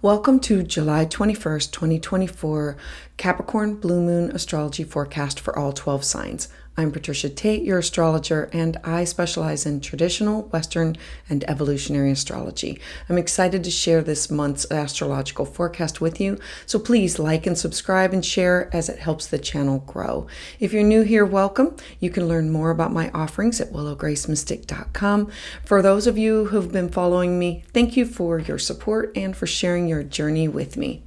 Welcome to July 21st, 2024, Capricorn Blue Moon Astrology Forecast for all 12 signs. I'm Patricia Tate, your astrologer, and I specialize in traditional, Western, and evolutionary astrology. I'm excited to share this month's astrological forecast with you, so please like and subscribe and share as it helps the channel grow. If you're new here, welcome. You can learn more about my offerings at willowgracemystic.com. For those of you who've been following me, thank you for your support and for sharing your journey with me.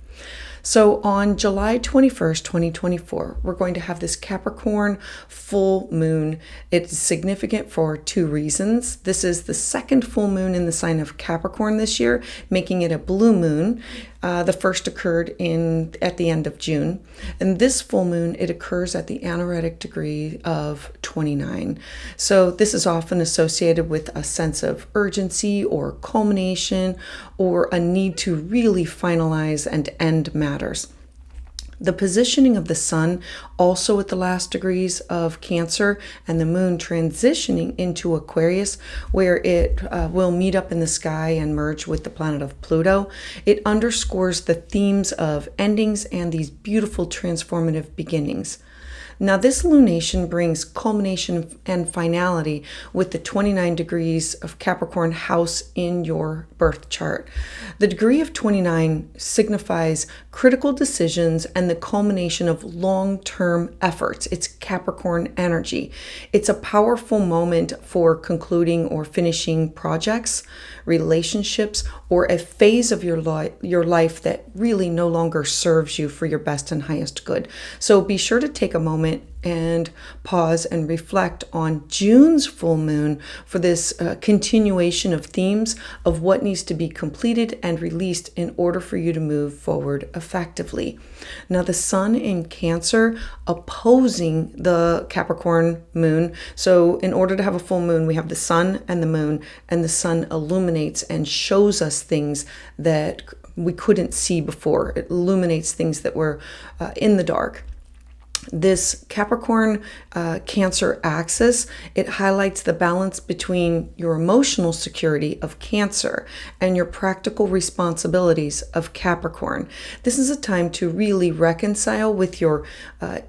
So on July 21st, 2024, we're going to have this Capricorn full moon. It's significant for two reasons. This is the second full moon in the sign of Capricorn this year, making it a blue moon. The first occurred at the end of June. And this full moon, it occurs at the anaretic degree of 29. So this is often associated with a sense of urgency or culmination or a need to really finalize and end matters. The positioning of the sun also at the last degrees of Cancer and the moon transitioning into Aquarius, where it will meet up in the sky and merge with the planet of Pluto. It underscores the themes of endings and these beautiful transformative beginnings. Now, this lunation brings culmination and finality with the 29 degrees of Capricorn house in your birth chart. The degree of 29 signifies critical decisions and the culmination of long-term efforts. It's Capricorn energy. It's a powerful moment for concluding or finishing projects, relationships, or a phase of your life that really no longer serves you for your best and highest good. So be sure to take a moment and pause and reflect on June's full moon for this continuation of themes of what needs to be completed and released in order for you to move forward effectively. Now, the sun in Cancer opposing the Capricorn moon. So in order to have a full moon, we have the sun and the sun illuminates and shows us things that we couldn't see before. It illuminates things that were in the dark. This Capricorn Cancer axis, it highlights the balance between your emotional security of Cancer and your practical responsibilities of Capricorn. This is a time to really reconcile with your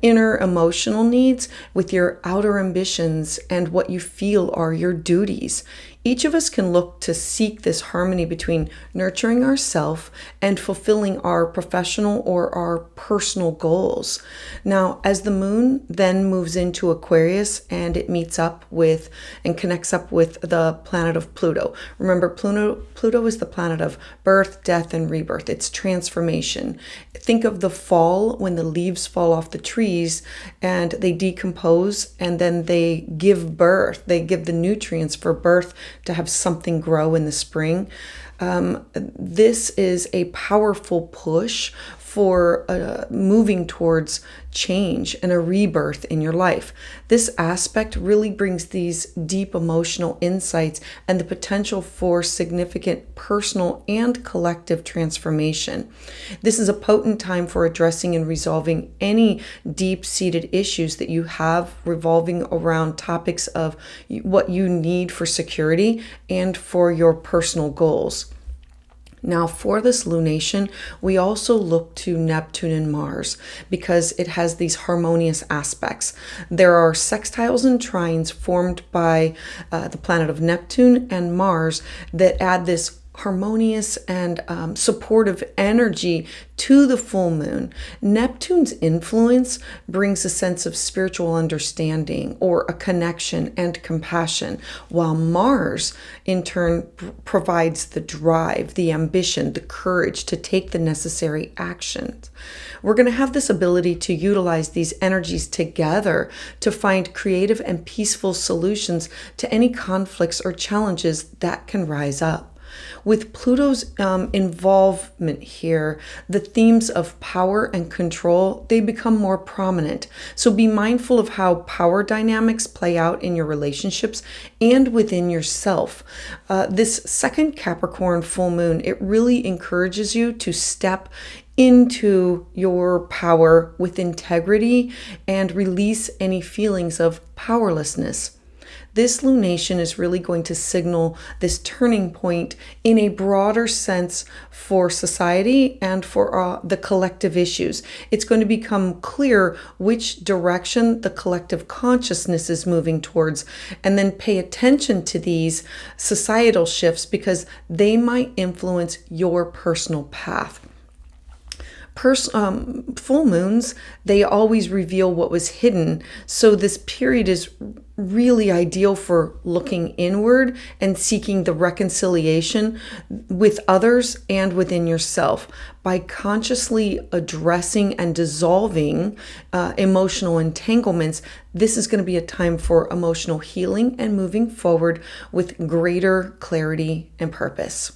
inner emotional needs, with your outer ambitions, and what you feel are your duties. Each of us can look to seek this harmony between nurturing ourselves and fulfilling our professional or our personal goals. Now, as the moon then moves into Aquarius and it meets up with and connects up with the planet of Pluto. Remember, Pluto is the planet of birth, death, and rebirth. It's transformation. Think of the fall when the leaves fall off the trees and they decompose and then they give birth. They give the nutrients for birth to have something grow in the spring. This is a powerful push for moving towards change and a rebirth in your life. This aspect really brings these deep emotional insights and the potential for significant personal and collective transformation. This is a potent time for addressing and resolving any deep-seated issues that you have revolving around topics of what you need for security and for your personal goals. Now, for this lunation, we also look to Neptune and Mars because it has these harmonious aspects. There are sextiles and trines formed by the planet of Neptune and Mars that add this harmonious and supportive energy to the full moon. Neptune's influence brings a sense of spiritual understanding or a connection and compassion, while Mars in turn provides the drive, the ambition, the courage to take the necessary actions. We're going to have this ability to utilize these energies together to find creative and peaceful solutions to any conflicts or challenges that can rise up. With Pluto's involvement here, the themes of power and control, they become more prominent. So be mindful of how power dynamics play out in your relationships and within yourself. This second Capricorn full moon, it really encourages you to step into your power with integrity and release any feelings of powerlessness. This lunation is really going to signal this turning point in a broader sense for society and for the collective issues. It's going to become clear which direction the collective consciousness is moving towards, and then pay attention to these societal shifts because they might influence your personal path. Full moons, they always reveal what was hidden. So this period is really ideal for looking inward and seeking the reconciliation with others and within yourself. By consciously addressing and dissolving emotional entanglements, this is going to be a time for emotional healing and moving forward with greater clarity and purpose.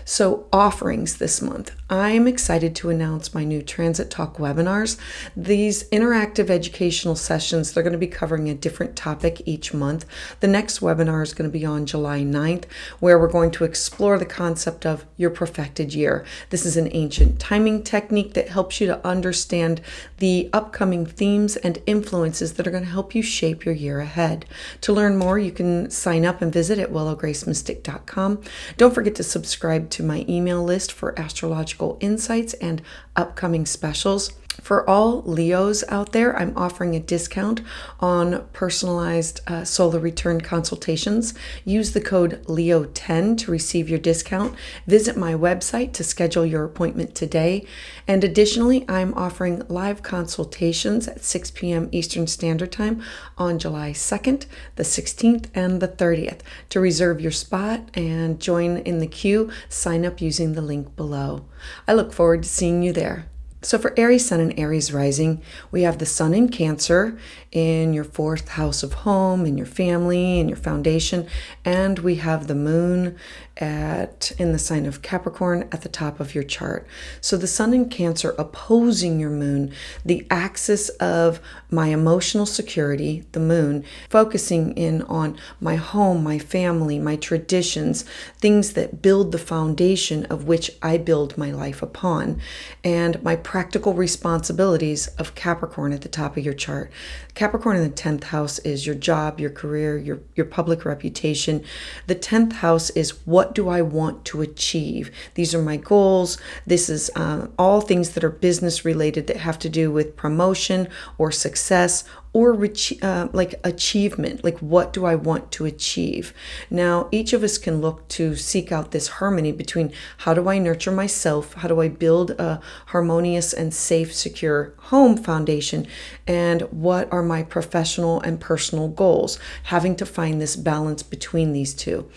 So offerings this month. I'm excited to announce my new Transit Talk webinars. These interactive educational sessions, they're going to be covering a different topic each month. The next webinar is going to be on July 9th, where we're going to explore the concept of your perfected year. This is an ancient timing technique that helps you to understand the upcoming themes and influences that are going to help you shape your year ahead. To learn more, you can sign up and visit at willowgracemystic.com. Don't forget to subscribe to my email list for astrological insights and upcoming specials. For all Leos out there, I'm offering a discount on personalized solar return consultations. Use the code LEO10 to receive your discount. Visit my website to schedule your appointment today. And additionally, I'm offering live consultations at 6 p.m. Eastern Standard Time on July 2nd, the 16th, and the 30th. To reserve your spot and join in the queue, sign up using the link below. I look forward to seeing you there. So for Aries Sun and Aries Rising, we have the Sun in Cancer in your 4th house of home, in your family, in your foundation, and we have the Moon in the sign of Capricorn at the top of your chart. So the Sun in Cancer opposing your Moon, the axis of my emotional security, the Moon, focusing in on my home, my family, my traditions, things that build the foundation of which I build my life upon, and my practical responsibilities of Capricorn at the top of your chart. Capricorn in the 10th house is your job, your career, your public reputation. The 10th house is what do I want to achieve? These are my goals. This is all things that are business related that have to do with promotion or success or like achievement, like what do I want to achieve? Now, each of us can look to seek out this harmony between how do I nurture myself, how do I build a harmonious and safe, secure home foundation, and what are my professional and personal goals, having to find this balance between these two.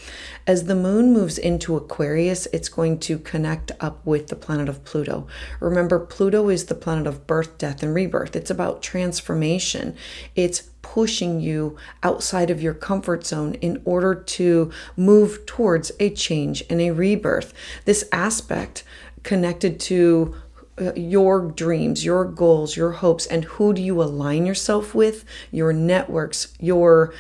As the Moon moves into Aquarius, it's going to connect up with the planet of Pluto. Remember, Pluto is the planet of birth, death, and rebirth. It's about transformation. It's pushing you outside of your comfort zone in order to move towards a change and a rebirth. This aspect connected to your dreams, your goals, your hopes, and who do you align yourself with, your networks, your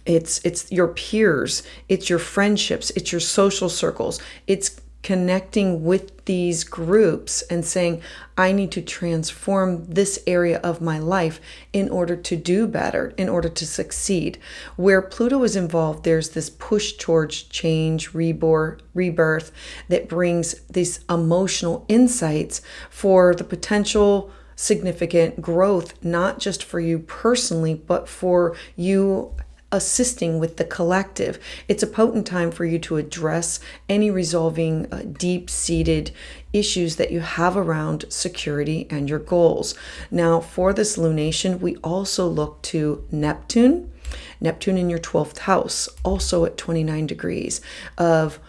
it's your peers, it's your friendships, it's your social circles. It's connecting with these groups and saying, I need to transform this area of my life in order to do better, in order to succeed. Where Pluto is involved, there's this push towards change, rebirth that brings these emotional insights for the potential significant growth, not just for you personally, but for you assisting with the collective. It's a potent time for you to address any resolving deep-seated issues that you have around security and your goals. Now, for this lunation, we also look to Neptune in your 12th house, also at 29 degrees of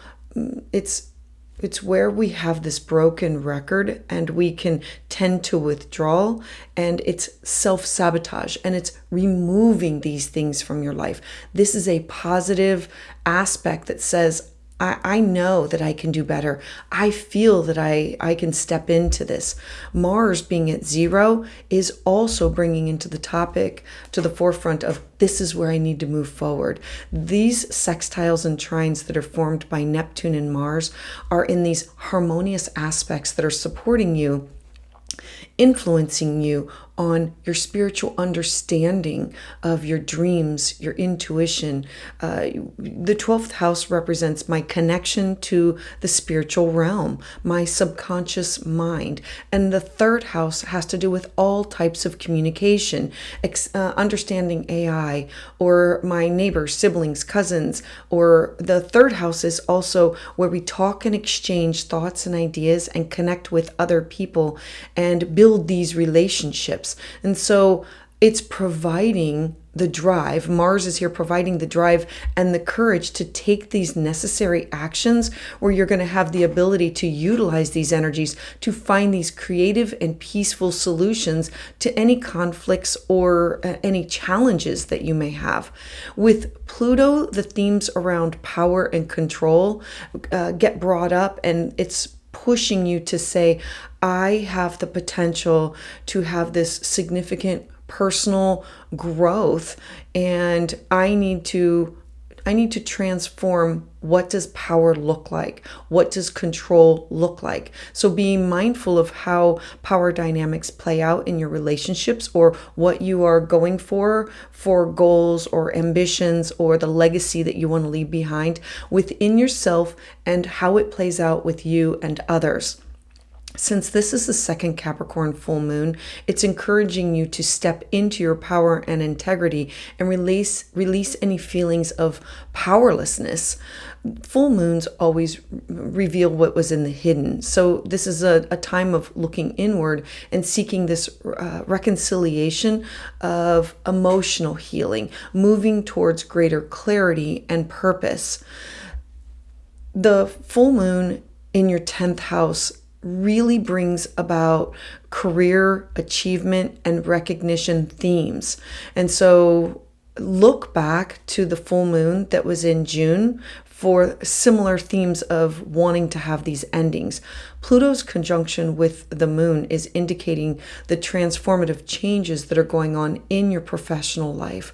it's where we have this broken record and we can tend to withdrawal, and it's self-sabotage and it's removing these things from your life. This is a positive aspect that says, I know that I can do better. I feel that I can step into this. Mars being at 0 is also bringing into the topic to the forefront of this is where I need to move forward. These sextiles and trines that are formed by Neptune and Mars are in these harmonious aspects that are supporting you, influencing you on your spiritual understanding of your dreams, your intuition. The 12th house represents my connection to the spiritual realm, my subconscious mind. And the third house has to do with all types of communication, understanding AI, or my neighbors, siblings, cousins. Or the third house is also where we talk and exchange thoughts and ideas and connect with other people and build these relationships. And so it's providing the drive. Mars is here providing the drive and the courage to take these necessary actions where you're going to have the ability to utilize these energies to find these creative and peaceful solutions to any conflicts or any challenges that you may have. With Pluto, the themes around power and control get brought up, and it's pushing you to say, I have the potential to have this significant personal growth, and I need to transform. What does power look like? What does control look like? So being mindful of how power dynamics play out in your relationships, or what you are going for goals or ambitions, or the legacy that you want to leave behind within yourself, and how it plays out with you and others. Since this is the second Capricorn full moon, it's encouraging you to step into your power and integrity and release any feelings of powerlessness. Full moons always reveal what was in the hidden. So this is a time of looking inward and seeking this reconciliation of emotional healing, moving towards greater clarity and purpose. The full moon in your 10th house really brings about career achievement and recognition themes. And so look back to the full moon that was in June for similar themes of wanting to have these endings. Pluto's conjunction with the moon is indicating the transformative changes that are going on in your professional life.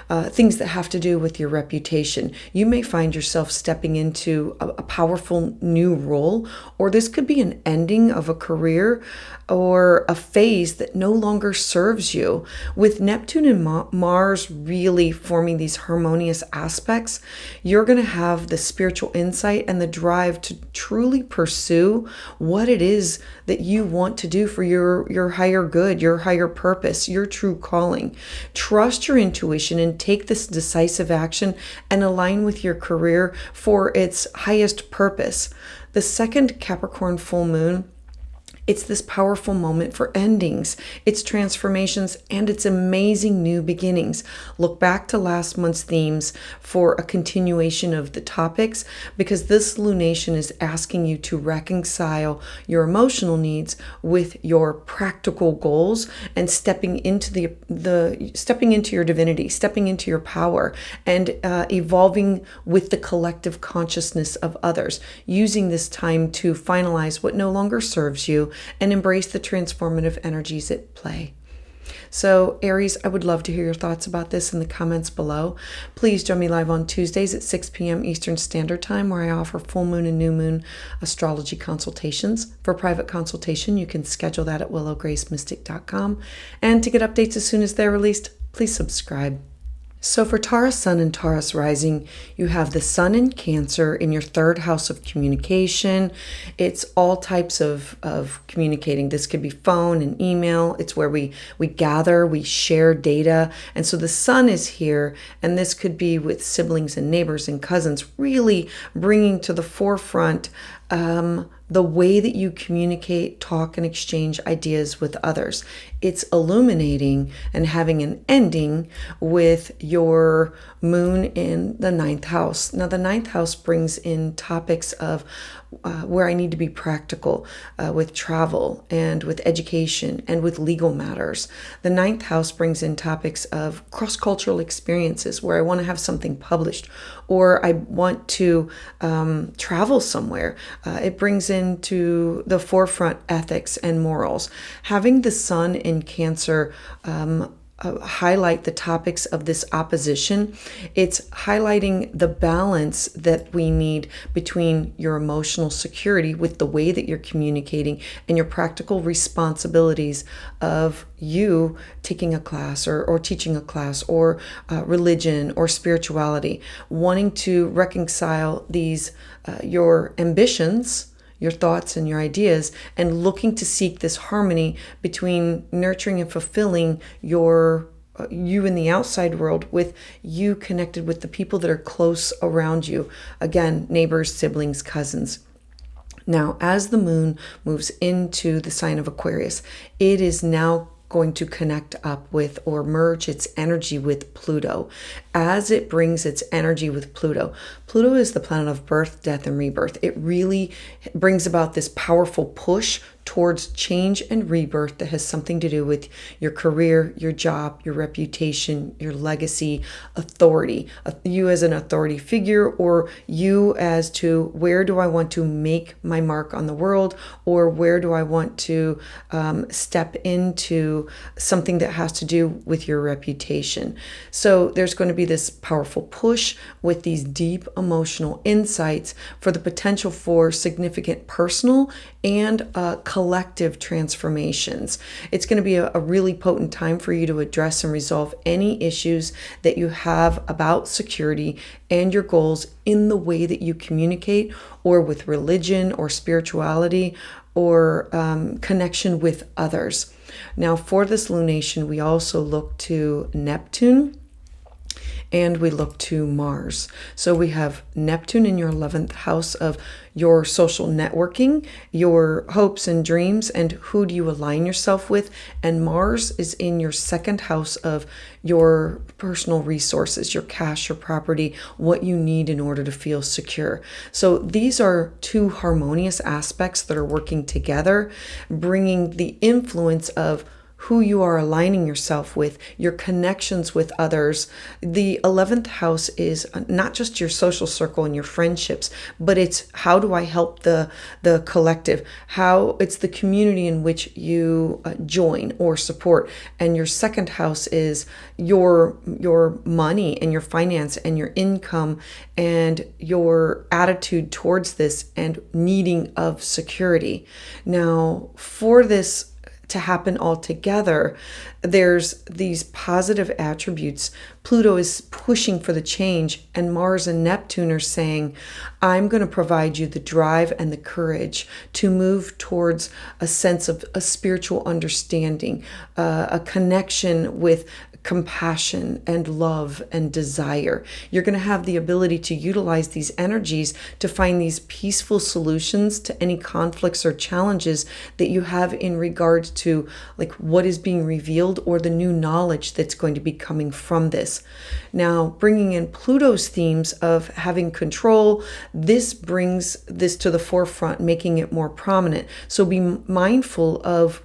Things that have to do with your reputation. You may find yourself stepping into a powerful new role, or this could be an ending of a career or a phase that no longer serves you. With Neptune and Mars really forming these harmonious aspects, you're going to have the spiritual insight and the drive to truly pursue what it is that you want to do for your higher good, your higher purpose, your true calling. Trust your intuition and take this decisive action and align with your career for its highest purpose. The second Capricorn full moon, it's this powerful moment for endings, its transformations, and its amazing new beginnings. Look back to last month's themes for a continuation of the topics, because this lunation is asking you to reconcile your emotional needs with your practical goals and stepping into your divinity, stepping into your power, and evolving with the collective consciousness of others, using this time to finalize what no longer serves you and embrace the transformative energies at play. So Aries, I would love to hear your thoughts about this in the comments below. Please join me live on Tuesdays at 6 p.m. Eastern Standard Time, where I offer full moon and new moon astrology consultations. For private consultation, you can schedule that at willowgracemystic.com. And to get updates as soon as they're released, please subscribe. So for Taurus Sun and Taurus Rising, you have the Sun in Cancer in your third house of communication. It's all types of communicating. This could be phone and email. It's where we gather, we share data. And so the Sun is here, and this could be with siblings and neighbors and cousins, really bringing to the forefront the way that you communicate, talk, and exchange ideas with others. It's illuminating and having an ending with your moon in the 9th house. Now, the 9th house brings in topics of where I need to be practical with travel and with education and with legal matters. The 9th house brings in topics of cross-cultural experiences where I want to have something published, or I want to travel somewhere. It brings into the forefront ethics and morals. Having the Sun in Cancer highlight the topics of this opposition. It's highlighting the balance that we need between your emotional security with the way that you're communicating and your practical responsibilities of you taking a class or teaching a class or religion or spirituality, wanting to reconcile these your ambitions, your thoughts and your ideas, and looking to seek this harmony between nurturing and fulfilling your you in the outside world with you connected with the people that are close around you. Again, neighbors, siblings, cousins. Now, as the moon moves into the sign of Aquarius, it is now going to connect up with or merge its energy with Pluto. As it brings its energy with Pluto, Pluto is the planet of birth, death, and rebirth. It really brings about this powerful push towards change and rebirth that has something to do with your career, your job, your reputation, your legacy, authority, you as an authority figure, or you as to where do I want to make my mark on the world, or where do I want to step into something that has to do with your reputation. So there's going to be this powerful push with these deep emotional insights for the potential for significant personal and collective transformations. It's going to be a really potent time for you to address and resolve any issues that you have about security and your goals in the way that you communicate, or with religion or spirituality, or connection with others. Now, for this lunation, we also look to Neptune and we look to Mars. So we have Neptune in your 11th house of your social networking, your hopes and dreams, and who do you align yourself with. And Mars is in your 2nd house of your personal resources, your cash, your property, what you need in order to feel secure. So these are two harmonious aspects that are working together, bringing the influence of who you are aligning yourself with, your connections with others. The 11th house is not just your social circle and your friendships, but it's how do I help the collective, how it's the community in which you join or support. And your 2nd house is your money and your finance and your income and your attitude towards this and needing of security. Now, for this to happen all together, there's these positive attributes. Pluto is pushing for the change, and Mars and Neptune are saying, I'm going to provide you the drive and the courage to move towards a sense of a spiritual understanding, a connection with compassion and love and desire. You're going to have the ability to utilize these energies to find these peaceful solutions to any conflicts or challenges that you have in regard to like what is being revealed or the new knowledge that's going to be coming from this. Now, bringing in Pluto's themes of having control, this brings this to the forefront, making it more prominent. So be mindful of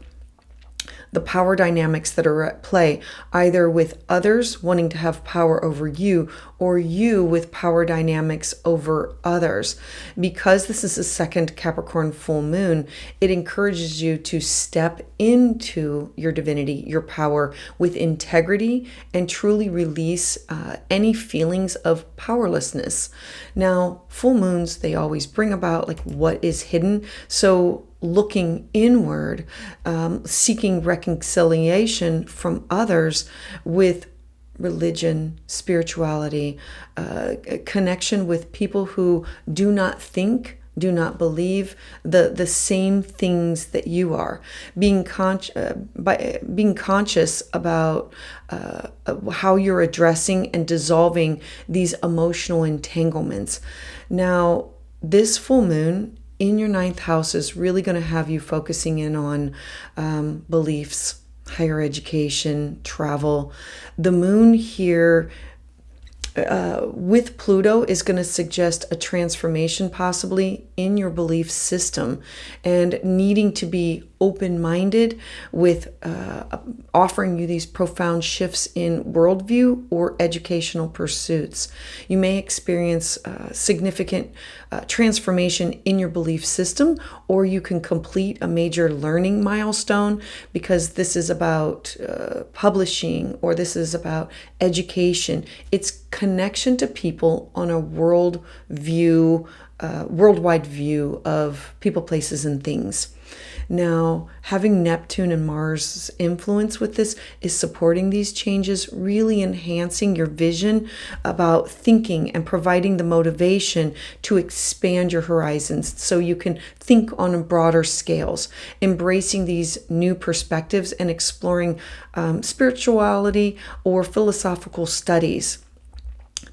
the power dynamics that are at play, either with others wanting to have power over you or you with power dynamics over others. Because this is a 2nd Capricorn full moon, it encourages you to step into your divinity, your power with integrity, and truly release any feelings of powerlessness. Now, full moons, they always bring about like what is hidden. So looking inward, seeking reconciliation from others with religion, spirituality, connection with people who do not think, do not believe the same things that you are. Being conscious about how you're addressing and dissolving these emotional entanglements. Now, this full moon in your 9th house is really going to have you focusing in on beliefs, higher education, travel. The moon here with Pluto is going to suggest a transformation possibly in your belief system and needing to be open-minded with offering you these profound shifts in worldview or educational pursuits. You may experience significant transformation in your belief system, or you can complete a major learning milestone because this is about publishing, or this is about education. It's connection to people on a worldwide view of people, places, and things. Now, having Neptune and Mars' influence with this is supporting these changes, really enhancing your vision about thinking and providing the motivation to expand your horizons so you can think on broader scales, embracing these new perspectives and exploring spirituality or philosophical studies.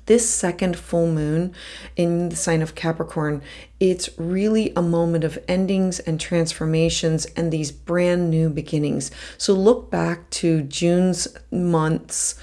This second full moon in the sign of Capricorn, it's really a moment of endings and transformations and these brand new beginnings. So look back to June's month's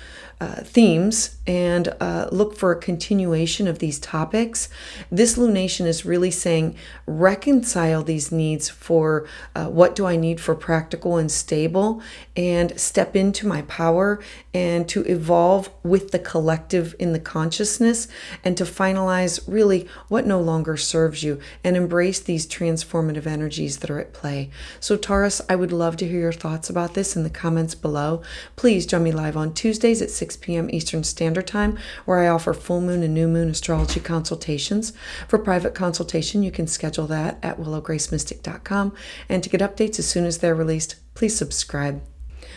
themes and look for a continuation of these topics. This lunation is really saying reconcile these needs for what do I need for practical and stable, and step into my power and to evolve with the collective in the consciousness, and to finalize really what no longer serves you and embrace these transformative energies that are at play. So Taurus, I would love to hear your thoughts about this in the comments below. Please join me live on Tuesdays at 6 p.m. Eastern Standard Time, where I offer full moon and new moon astrology consultations. For private consultation, you can schedule that at willowgracemystic.com. And to get updates as soon as they're released, please subscribe.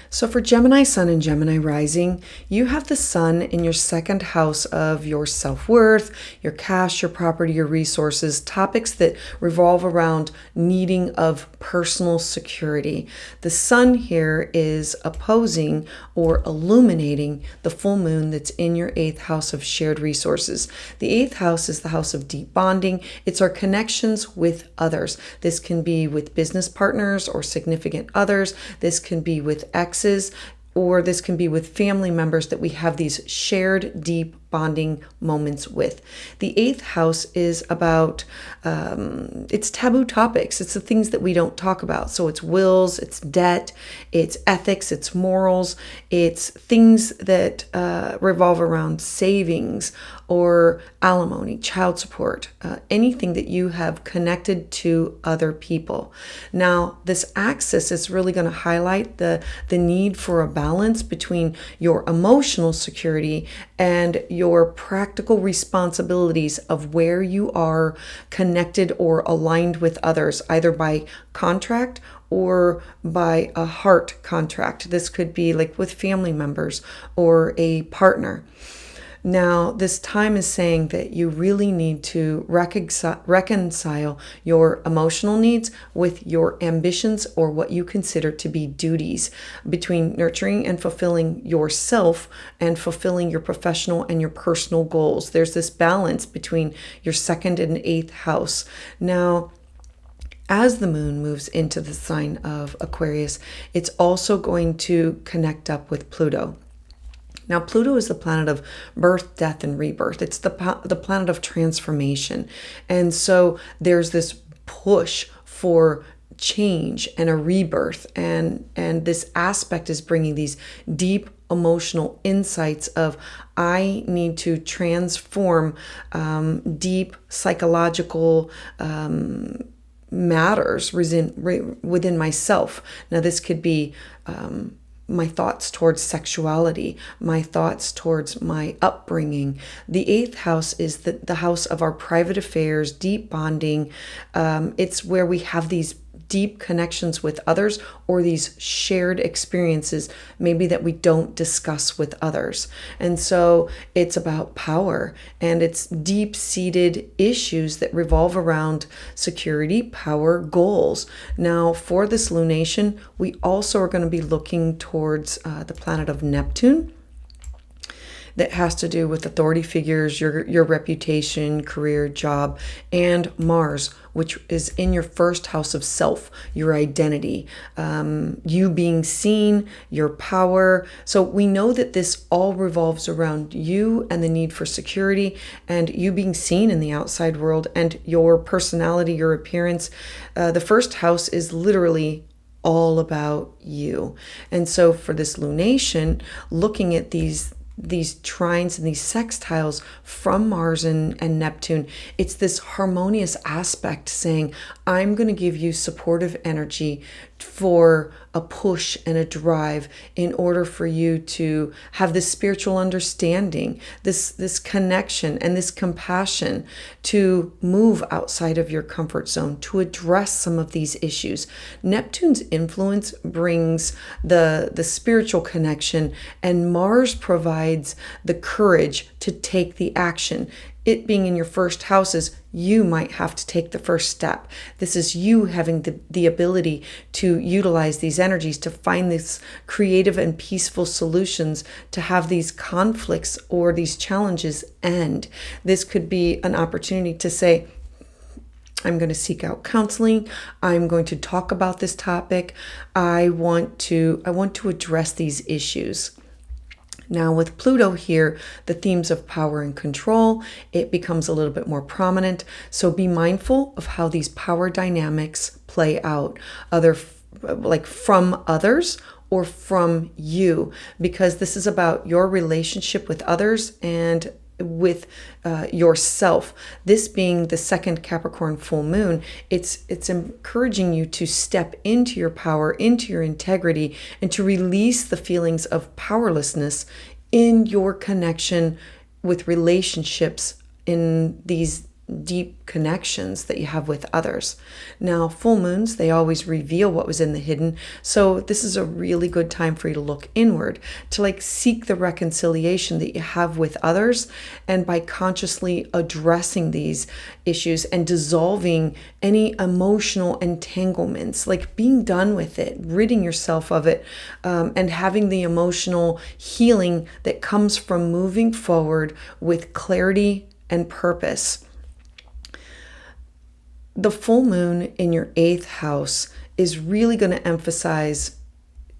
So for Gemini Sun and Gemini Rising, you have the Sun in your second house of your self-worth, your cash, your property, your resources, topics that revolve around needing of personal security. The Sun here is opposing or illuminating the full moon that's in your 8th house of shared resources. The 8th house is the house of deep bonding. It's our connections with others. This can be with business partners or significant others. This can be with exes, or this can be with family members that we have these shared deep bonding moments with. The 8th house is about, it's taboo topics. It's the things that we don't talk about. So it's wills, it's debt, it's ethics, it's morals, it's things that revolve around savings or alimony, child support, anything that you have connected to other people. Now, this axis is really going to highlight the need for a balance between your emotional security and your practical responsibilities of where you are connected or aligned with others, either by contract or by a heart contract. This could be like with family members or a partner. Now, this time is saying that you really need to reconcile your emotional needs with your ambitions or what you consider to be duties, between nurturing and fulfilling yourself and fulfilling your professional and your personal goals. There's this balance between your 2nd and 8th house. Now, as the moon moves into the sign of Aquarius, it's also going to connect up with Pluto. Now, Pluto is the planet of birth, death, and rebirth. It's the planet of transformation. And so there's this push for change and a rebirth. And this aspect is bringing these deep emotional insights of, I need to transform deep psychological matters within myself. Now, this could be my thoughts towards sexuality, my thoughts towards my upbringing. The 8th house is the house of our private affairs, deep bonding. It's where we have these deep connections with others, or these shared experiences maybe that we don't discuss with others. And so it's about power, and it's deep-seated issues that revolve around security, power, goals. Now, for this lunation, we also are going to be looking towards the planet of Neptune. that has to do with authority figures, your reputation, career, job, and Mars, which is in your first house of self, your identity, you being seen, your power. So we know that this all revolves around you and the need for security and you being seen in the outside world and your personality, your appearance. The first house is literally all about you. And so for this lunation, looking at these trines and these sextiles from Mars and Neptune, it's this harmonious aspect saying, I'm going to give you supportive energy for a push and a drive in order for you to have this spiritual understanding, this connection and this compassion to move outside of your comfort zone, to address some of these issues. Neptune's influence brings the spiritual connection, and Mars provides the courage to take the action. It being in your first houses, you might have to take the first step. This is you having the ability to utilize these energies to find these creative and peaceful solutions to have these conflicts or these challenges end. This could be an opportunity to say, I'm going to seek out counseling. I'm going to talk about this topic. I want to address these issues. Now with Pluto here, the themes of power and control, it becomes a little bit more prominent. So be mindful of how these power dynamics play out, like from others or from you, because this is about your relationship with others and with yourself. This being the second Capricorn full moon, it's encouraging you to step into your power, into your integrity, and to release the feelings of powerlessness in your connection with relationships, in these deep connections that you have with others. Now, full moons, they always reveal what was in the hidden. So this is a really good time for you to look inward, to like seek the reconciliation that you have with others. And by consciously addressing these issues and dissolving any emotional entanglements, like being done with it, ridding yourself of it, and having the emotional healing that comes from moving forward with clarity and purpose. The full moon in your 8th house is really going to emphasize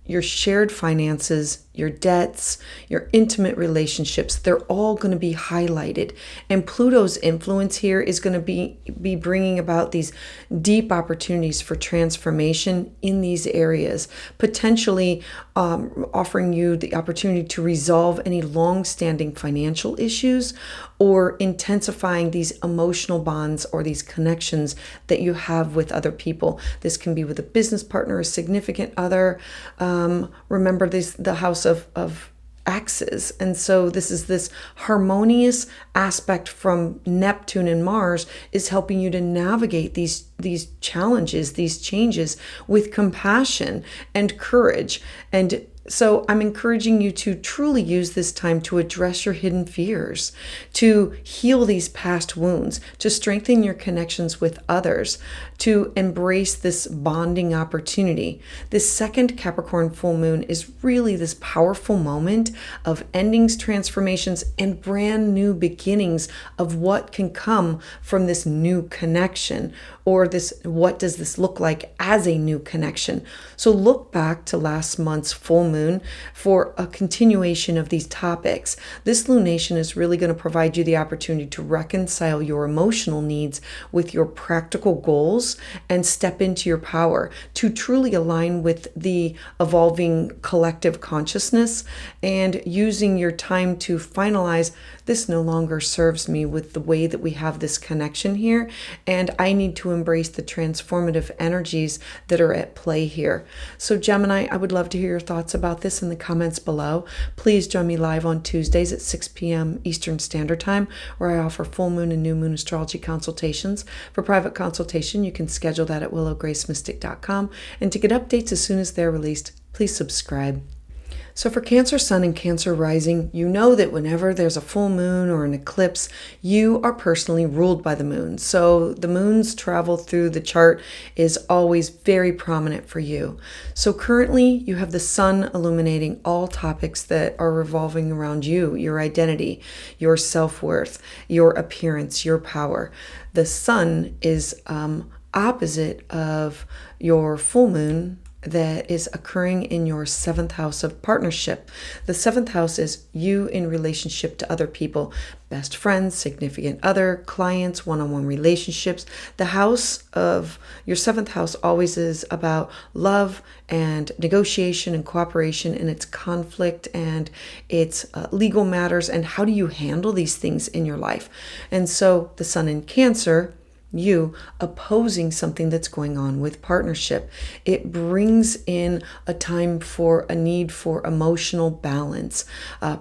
your shared finances, your debts, your intimate relationships. They're all going to be highlighted. And Pluto's influence here is going to be bringing about these deep opportunities for transformation in these areas, potentially offering you the opportunity to resolve any long-standing financial issues or intensifying these emotional bonds or these connections that you have with other people. This can be with a business partner, a significant other. Remember the house of axes. And so this harmonious aspect from Neptune and Mars is helping you to navigate these challenges, these changes with compassion and courage. And so I'm encouraging you to truly use this time to address your hidden fears, to heal these past wounds, to strengthen your connections with others, to embrace this bonding opportunity. This second Capricorn full moon is really this powerful moment of endings, transformations, and brand new beginnings of what can come from this new connection, or what does this look like as a new connection. So look back to last month's full moon for a continuation of these topics. This lunation is really going to provide you the opportunity to reconcile your emotional needs with your practical goals and step into your power, to truly align with the evolving collective consciousness, and using your time to finalize, this no longer serves me with the way that we have this connection here, and I need to embrace the transformative energies that are at play here. So Gemini, I would love to hear your thoughts about this in the comments below. Please join me live on Tuesdays at 6 p.m. Eastern Standard Time, where I offer full moon and new moon astrology consultations. For private consultation, you can schedule that at willowgracemystic.com. And to get updates as soon as they're released, please subscribe. So for Cancer Sun and Cancer Rising, you know that whenever there's a full moon or an eclipse, you are personally ruled by the moon. So the moon's travel through the chart is always very prominent for you. So currently you have the sun illuminating all topics that are revolving around you, your identity, your self-worth, your appearance, your power. The sun is opposite of your full moon that is occurring in your 7th house of partnership. The 7th house is you in relationship to other people, best friends, significant other, clients, one-on-one relationships. The house of your 7th house always is about love and negotiation and cooperation, and its conflict and its legal matters, and how do you handle these things in your life. And so the sun in Cancer, you opposing something that's going on with partnership. It brings in a time for a need for emotional balance,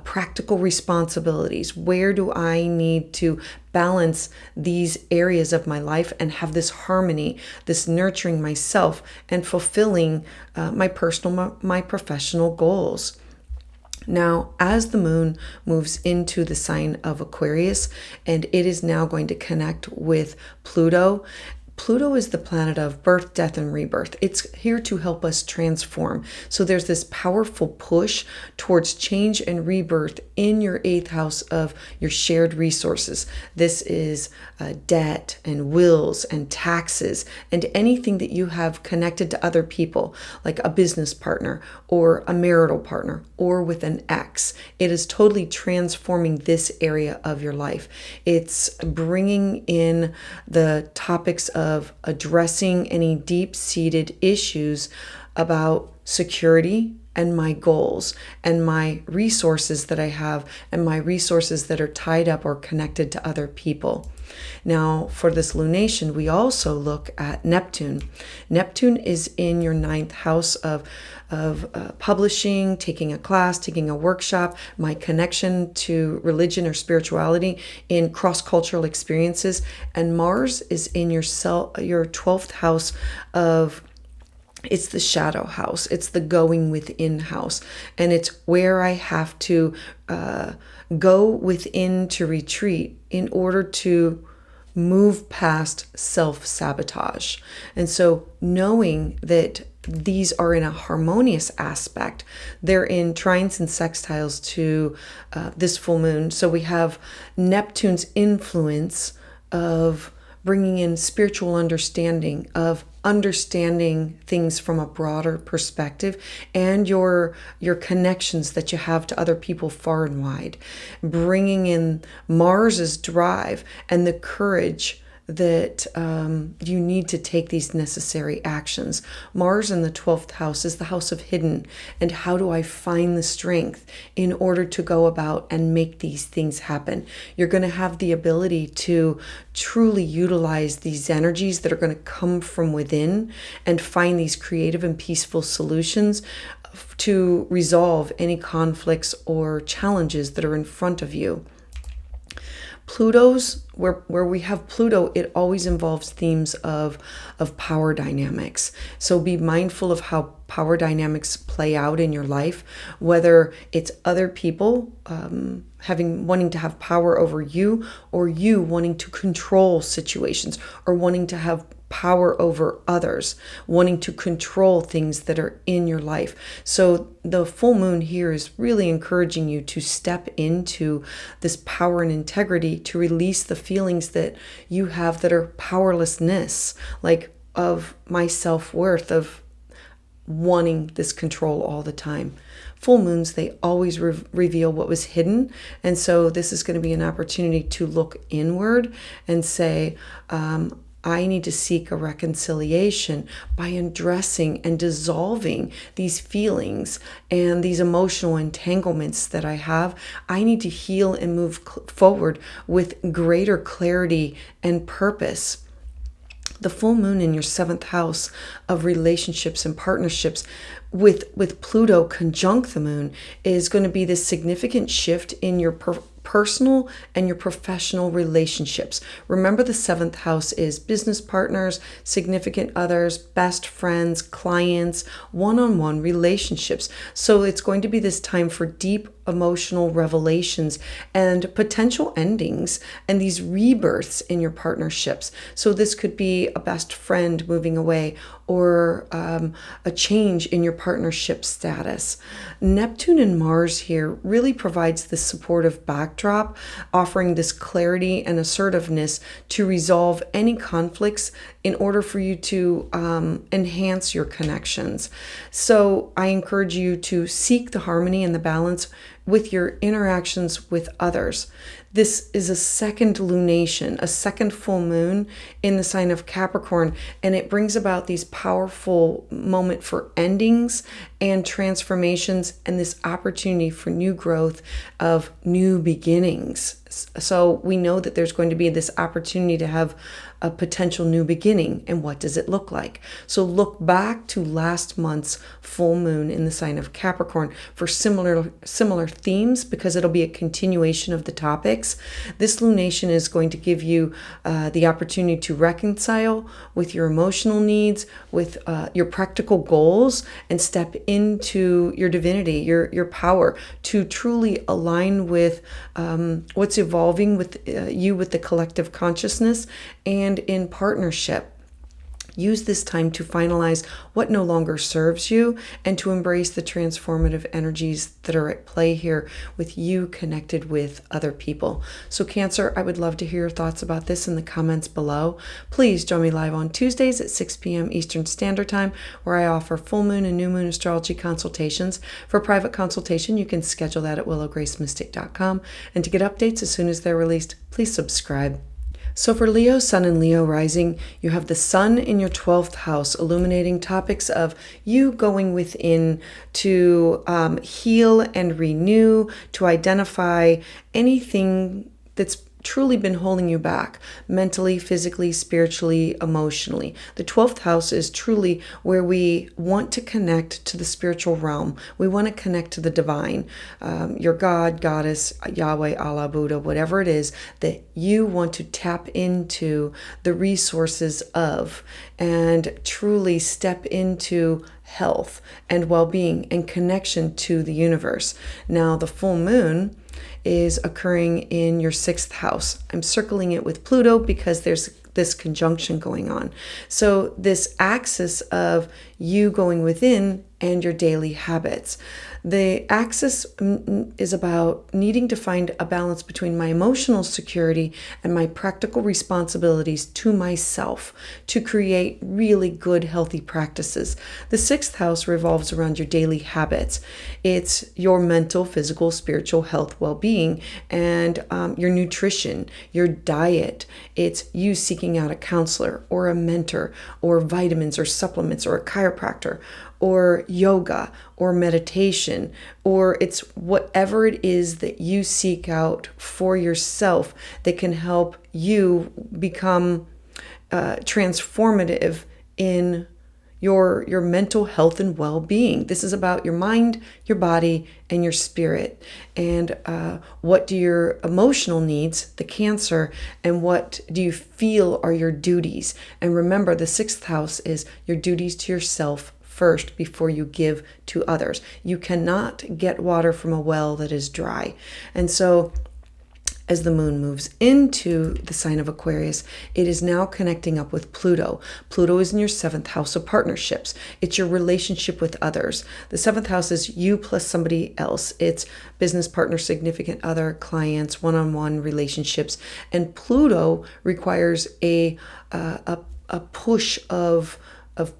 practical responsibilities. Where do I need to balance these areas of my life and have this harmony, this nurturing myself and fulfilling my personal, my professional goals? Now, as the moon moves into the sign of Aquarius, and it is now going to connect with Pluto. Pluto is the planet of birth, death, and rebirth. It's here to help us transform. So there's this powerful push towards change and rebirth in your 8th house of your shared resources. This is debt and wills and taxes and anything that you have connected to other people, like a business partner or a marital partner or with an ex. It is totally transforming this area of your life. It's bringing in the topics of addressing any deep-seated issues about security and my goals and my resources that I have and my resources that are tied up or connected to other people. Now, for this lunation, we also look at Neptune. Neptune is in your 9th house of publishing, taking a class, taking a workshop, my connection to religion or spirituality in cross-cultural experiences. And Mars is in your 12th house of, it's the shadow house. It's the going within house. And it's where I have to go within to retreat in order to move past self-sabotage. And so knowing that these are in a harmonious aspect, they're in trines and sextiles to this full moon. So we have Neptune's influence of bringing in spiritual understanding, of understanding things from a broader perspective, and your connections that you have to other people far and wide. Bringing in Mars's drive and the courage that you need to take these necessary actions. Mars in the 12th house is the house of hidden. And how do I find the strength in order to go about and make these things happen? You're going to have the ability to truly utilize these energies that are going to come from within and find these creative and peaceful solutions to resolve any conflicts or challenges that are in front of you. Pluto's, where we have Pluto, it always involves themes of power dynamics. So be mindful of how power dynamics play out in your life, whether it's other people wanting to have power over you, or you wanting to control situations, or wanting to have power over others, wanting to control things that are in your life. So the full moon here is really encouraging you to step into this power and integrity, to release the feelings that you have that are powerlessness, like of my self-worth, of wanting this control all the time. Full moons, they always reveal what was hidden. And so this is going to be an opportunity to look inward and say, I need to seek a reconciliation by addressing and dissolving these feelings and these emotional entanglements that I have. I need to heal and move forward with greater clarity and purpose. The full moon in your 7th house of relationships and partnerships with Pluto conjunct the moon is going to be this significant shift in your personal and your professional relationships. Remember, the seventh house is business partners, significant others, best friends, clients, one-on-one relationships. So it's going to be this time for deep emotional revelations and potential endings and these rebirths in your partnerships. So this could be a best friend moving away, or a change in your partnership status. Neptune and Mars here really provides this supportive backdrop, offering this clarity and assertiveness to resolve any conflicts in order for you to enhance your connections. So I encourage you to seek the harmony and the balance with your interactions with others. This is a second lunation, a second full moon in the sign of Capricorn, and it brings about these powerful moment for endings and transformations and this opportunity for new growth of new beginnings. So we know that there's going to be this opportunity to have a potential new beginning. And what does it look like? So look back to last month's full moon in the sign of Capricorn for similar themes, because it'll be a continuation of the topics. This lunation is going to give you the opportunity to reconcile with your emotional needs, with your practical goals, and step into your divinity, your power, to truly align with what's evolving with you, with the collective consciousness and in partnership. Use this time to finalize what no longer serves you and to embrace the transformative energies that are at play here with you connected with other people. So Cancer, I would love to hear your thoughts about this in the comments below. Please join me live on Tuesdays at 6 p.m. Eastern Standard Time, where I offer full moon and new moon astrology consultations. For private consultation, you can schedule that at willowgracemystic.com. And to get updates as soon as they're released, please subscribe. So for Leo, Sun, and Leo rising, you have the Sun in your 12th house, illuminating topics of you going within to heal and renew, to identify anything that's truly been holding you back mentally, physically, spiritually, emotionally. The 12th house is truly where we want to connect to the spiritual realm. We want to connect to the divine, your God, Goddess, Yahweh, Allah, Buddha, whatever it is that you want to tap into the resources of and truly step into health and well-being and connection to the universe. Now, the full moon is occurring in your 6th house. I'm circling it with Pluto because there's this conjunction going on. So this axis of you going within and your daily habits. The axis is about needing to find a balance between my emotional security and my practical responsibilities to myself to create really good, healthy practices. The 6th house revolves around your daily habits. It's your mental, physical, spiritual health, well-being, and your nutrition, your diet. It's you seeking out a counselor or a mentor or vitamins or supplements or a chiropractor or yoga or meditation, or it's whatever it is that you seek out for yourself that can help you become transformative in your mental health and well-being. This is about your mind, your body, and your spirit. And what do your emotional needs, the Cancer, and what do you feel are your duties? And remember, the 6th house is your duties to yourself first before you give to others. You cannot get water from a well that is dry. And so as the moon moves into the sign of Aquarius, it is now connecting up with Pluto. Pluto is in your 7th house of partnerships. It's your relationship with others. The 7th house is you plus somebody else. It's business partner, significant other, clients, one-on-one relationships. And Pluto requires a push of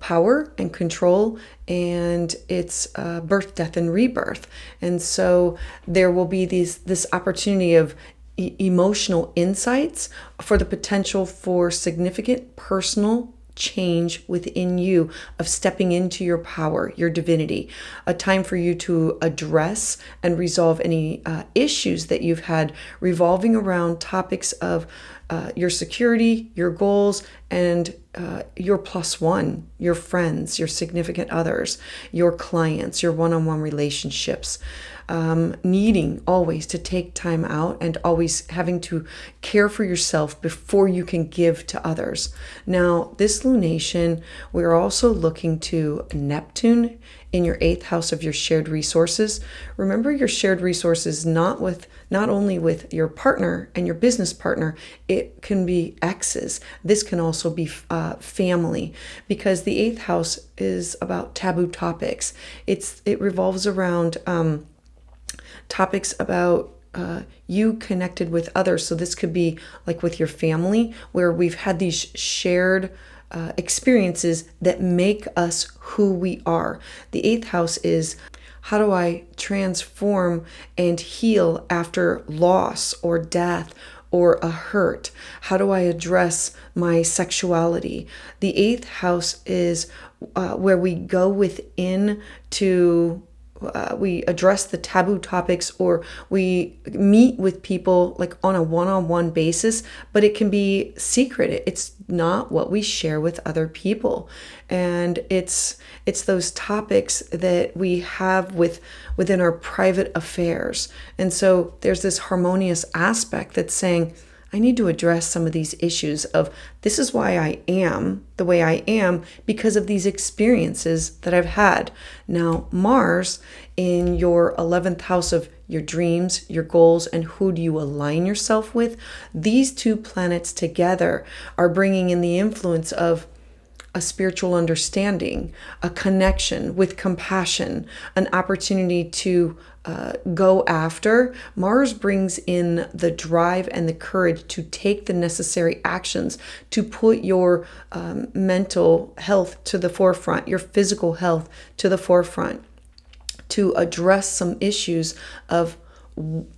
power and control, and it's birth, death, and rebirth. And so there will be this opportunity of emotional insights for the potential for significant personal change within you, of stepping into your power, your divinity. A time for you to address and resolve any issues that you've had revolving around topics of your security, your goals, and your plus one, your friends, your significant others, your clients, your one-on-one relationships. Needing always to take time out and always having to care for yourself before you can give to others. Now, this lunation, we're also looking to Neptune in your 8th house of your shared resources. Remember, your shared resources not only with your partner and your business partner, it can be exes. This can also be family, because the 8th house is about taboo topics. It revolves around topics about you connected with others. So this could be like with your family, where we've had these shared experiences that make us who we are. The 8th house is, how do I transform and heal after loss or death or a hurt? How do I address my sexuality? The 8th house is where we go within to we address the taboo topics, or we meet with people like on a one-on-one basis, but it can be secret. It's not what we share with other people. And it's those topics that we have within our private affairs. And so there's this harmonious aspect that's saying, I need to address some of these issues of, this is why I am the way I am, because of these experiences that I've had. Now, Mars in your 11th house of your dreams, your goals, and who do you align yourself with, these two planets together are bringing in the influence of a spiritual understanding, a connection with compassion, an opportunity to go after. Mars brings in the drive and the courage to take the necessary actions to put your mental health to the forefront, your physical health to the forefront, to address some issues of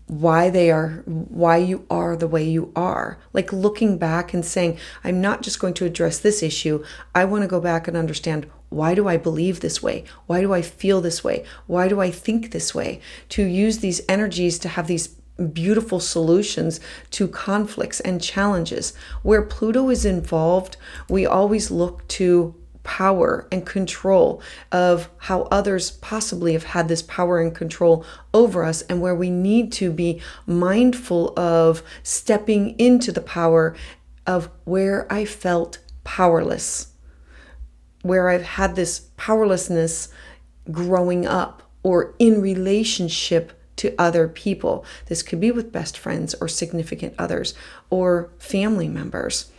why you are the way you are. Like looking back and saying, I'm not just going to address this issue. I want to go back and understand, why do I believe this way? Why do I feel this way? Why do I think this way? To use these energies to have these beautiful solutions to conflicts and challenges. Where Pluto is involved, we always look to power and control of how others possibly have had this power and control over us, and where we need to be mindful of stepping into the power of where I felt powerless, where I've had this powerlessness growing up or in relationship to other people. This could be with best friends or significant others or family members.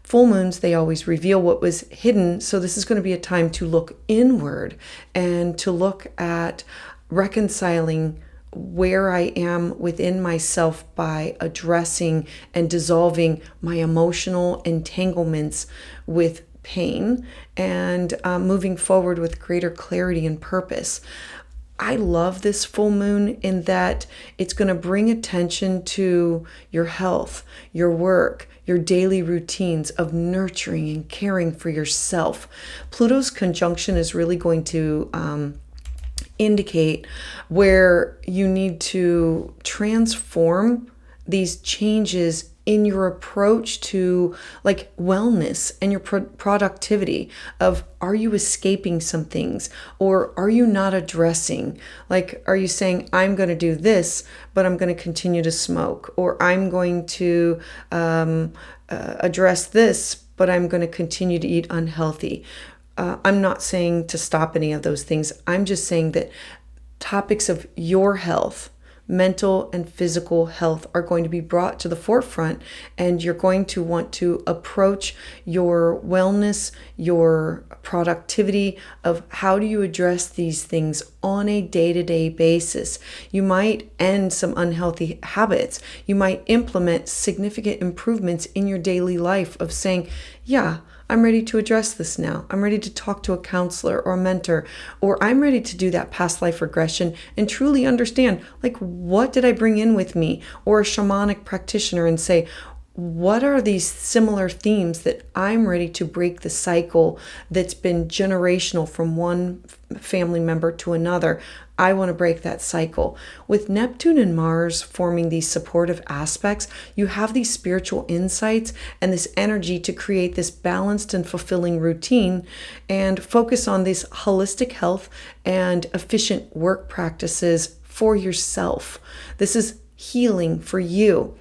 Full moons, they always reveal what was hidden. So this is going to be a time to look inward and to look at reconciling where I am within myself by addressing and dissolving my emotional entanglements with pain and moving forward with greater clarity and purpose. I love this full moon in that it's going to bring attention to your health, your work, your daily routines of nurturing and caring for yourself. Pluto's conjunction is really going to indicate where you need to transform these changes in your approach to like wellness and your productivity of, are you escaping some things, or are you not addressing? Like, are you saying, I'm going to do this, but I'm going to continue to smoke, or I'm going to address this, but I'm going to continue to eat unhealthy? I'm not saying to stop any of those things. I'm just saying that topics of your health, mental and physical health, are going to be brought to the forefront, and you're going to want to approach your wellness, your productivity of how do you address these things on a day-to-day basis. You might end some unhealthy habits. You might implement significant improvements in your daily life of saying, yeah, I'm ready to address this now. I'm ready to talk to a counselor or a mentor, or I'm ready to do that past life regression and truly understand, like, what did I bring in with me, or a shamanic practitioner and say, what are these similar themes that I'm ready to break the cycle that's been generational from one family member to another? I want to break that cycle. With Neptune and Mars forming these supportive aspects, you have these spiritual insights and this energy to create this balanced and fulfilling routine and focus on this holistic health and efficient work practices for yourself. This is healing for you.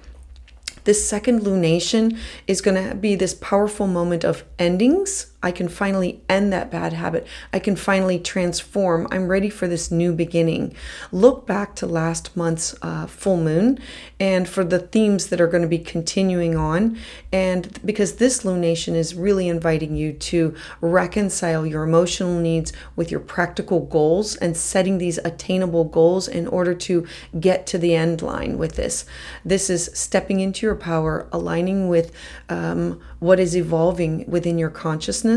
This second lunation is going to be this powerful moment of endings. I can finally end that bad habit. I can finally transform. I'm ready for this new beginning. Look back to last month's full moon and for the themes that are going to be continuing on. And because this lunation is really inviting you to reconcile your emotional needs with your practical goals and setting these attainable goals in order to get to the end line with this. This is stepping into your power, aligning with what is evolving within your consciousness,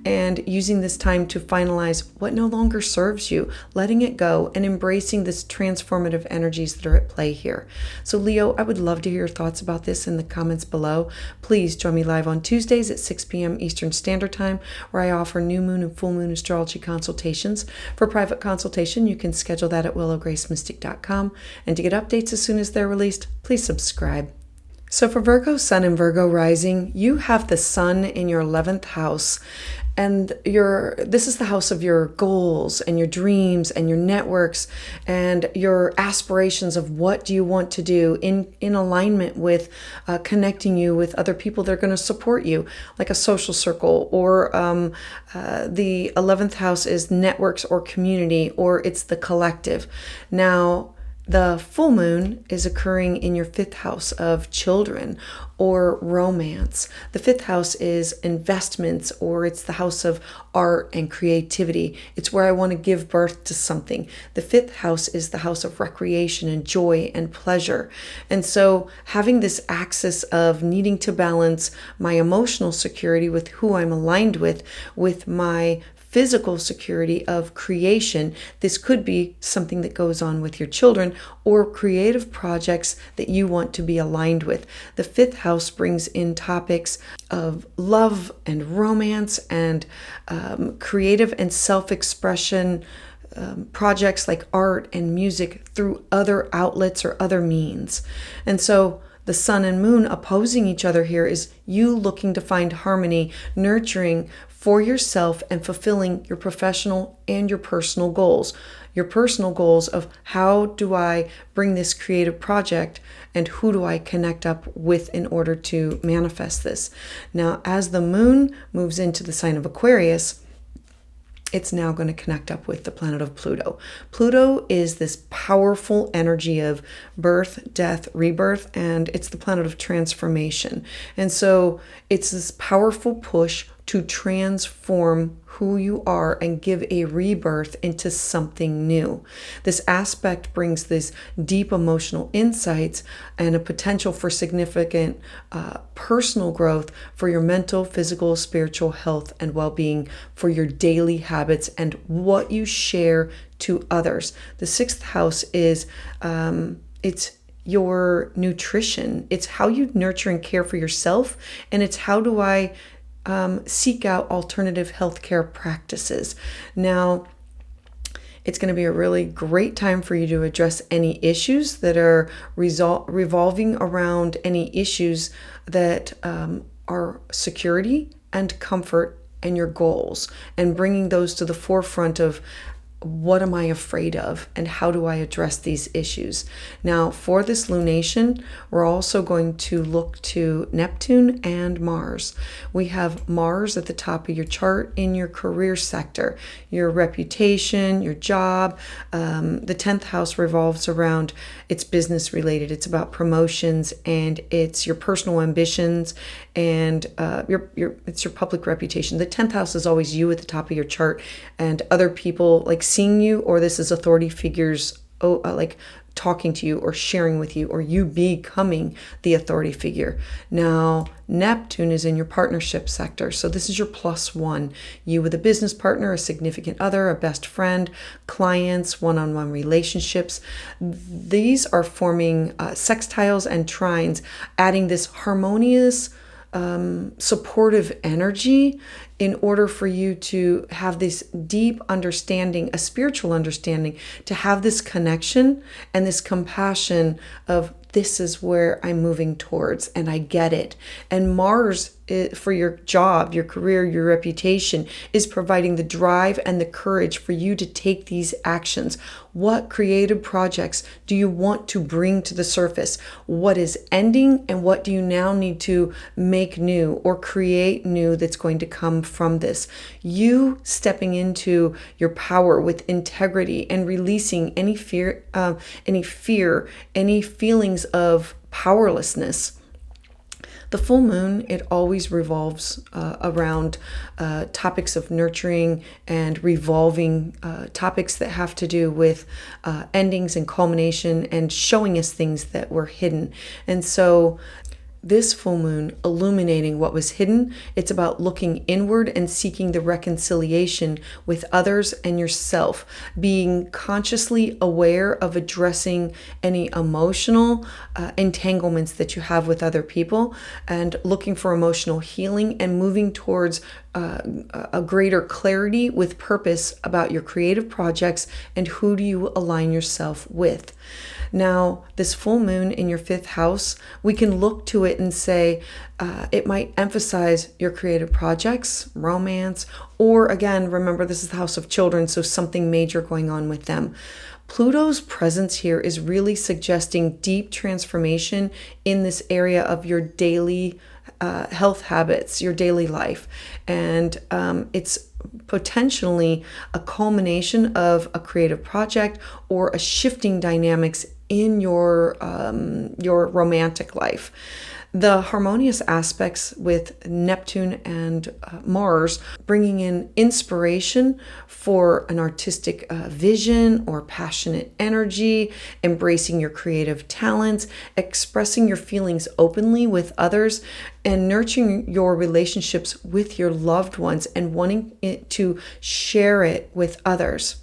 and using this time to finalize what no longer serves you, letting it go and embracing this transformative energies that are at play here. So Leo, I would love to hear your thoughts about this in the comments below. Please join me live on Tuesdays at 6 p.m. Eastern Standard Time, where I offer new moon and full moon astrology consultations. For private consultation, you can schedule that at willowgracemystic.com. And to get updates as soon as they're released, please subscribe. So for Virgo Sun and Virgo Rising, you have the Sun in your 11th house, and this is the house of your goals and your dreams and your networks and your aspirations of what do you want to do in alignment with connecting you with other people that are going to support you, like a social circle, or the 11th house is networks or community, or it's the collective. Now, the full moon is occurring in your 5th house of children or romance. The 5th house is investments, or it's the house of art and creativity. It's where I want to give birth to something. The 5th house is the house of recreation and joy and pleasure. And so having this axis of needing to balance my emotional security with who I'm aligned with my physical security of creation. This could be something that goes on with your children or creative projects that you want to be aligned with. The 5th house brings in topics of love and romance and creative and self-expression projects like art and music through other outlets or other means. And so the sun and moon opposing each other here is you looking to find harmony, nurturing for yourself and fulfilling your professional and your personal goals. Your personal goals of how do I bring this creative project and who do I connect up with in order to manifest this. Now, as the moon moves into the sign of Aquarius, it's now going to connect up with the planet of Pluto. Pluto is this powerful energy of birth, death, rebirth, and it's the planet of transformation. And so it's this powerful push to transform who you are and give a rebirth into something new. This aspect brings these deep emotional insights and a potential for significant personal growth for your mental, physical, spiritual health and well-being, for your daily habits and what you share to others. The 6th house is it's your nutrition. It's how you nurture and care for yourself, and it's how do I seek out alternative healthcare practices. Now, it's going to be a really great time for you to address any issues that are revolving around any issues that are security and comfort and your goals, and bringing those to the forefront of what am I afraid of and how do I address these issues. Now, for this lunation, we're also going to look to Neptune and Mars. We have Mars at the top of your chart in your career sector, your reputation, your job. The 10th house revolves around, it's business related. It's about promotions and it's your personal ambitions and it's your public reputation. The 10th house is always you at the top of your chart and other people like seeing you, or this is authority figures like talking to you or sharing with you, or you becoming the authority figure. Now, Neptune is in your partnership sector. So this is your +1. You with a business partner, a significant other, a best friend, clients, one-on-one relationships. These are forming sextiles and trines, adding this harmonious, supportive energy in order for you to have this deep understanding, a spiritual understanding, to have this connection and this compassion of, this is where I'm moving towards, and I get it. And Mars, for your job, your career, your reputation, is providing the drive and the courage for you to take these actions. What creative projects do you want to bring to the surface? What is ending, and what do you now need to make new or create new that's going to come from this? You stepping into your power with integrity and releasing any fear, any feelings of powerlessness. The full moon, it always revolves around topics of nurturing and revolving topics that have to do with endings and culmination and showing us things that were hidden. And so this full moon illuminating what was hidden, it's about looking inward and seeking the reconciliation with others and yourself, being consciously aware of addressing any emotional entanglements that you have with other people, and looking for emotional healing and moving towards a greater clarity with purpose about your creative projects and who do you align yourself with. Now, this full moon in your 5th house, we can look to it and say it might emphasize your creative projects, romance, or again, remember this is the house of children, so something major going on with them. Pluto's presence here is really suggesting deep transformation in this area of your daily health habits, your daily life. And it's potentially a culmination of a creative project or a shifting dynamics in your romantic life. The harmonious aspects with Neptune and Mars bringing in inspiration for an artistic vision or passionate energy, embracing your creative talents, expressing your feelings openly with others, and nurturing your relationships with your loved ones and wanting to share it with others.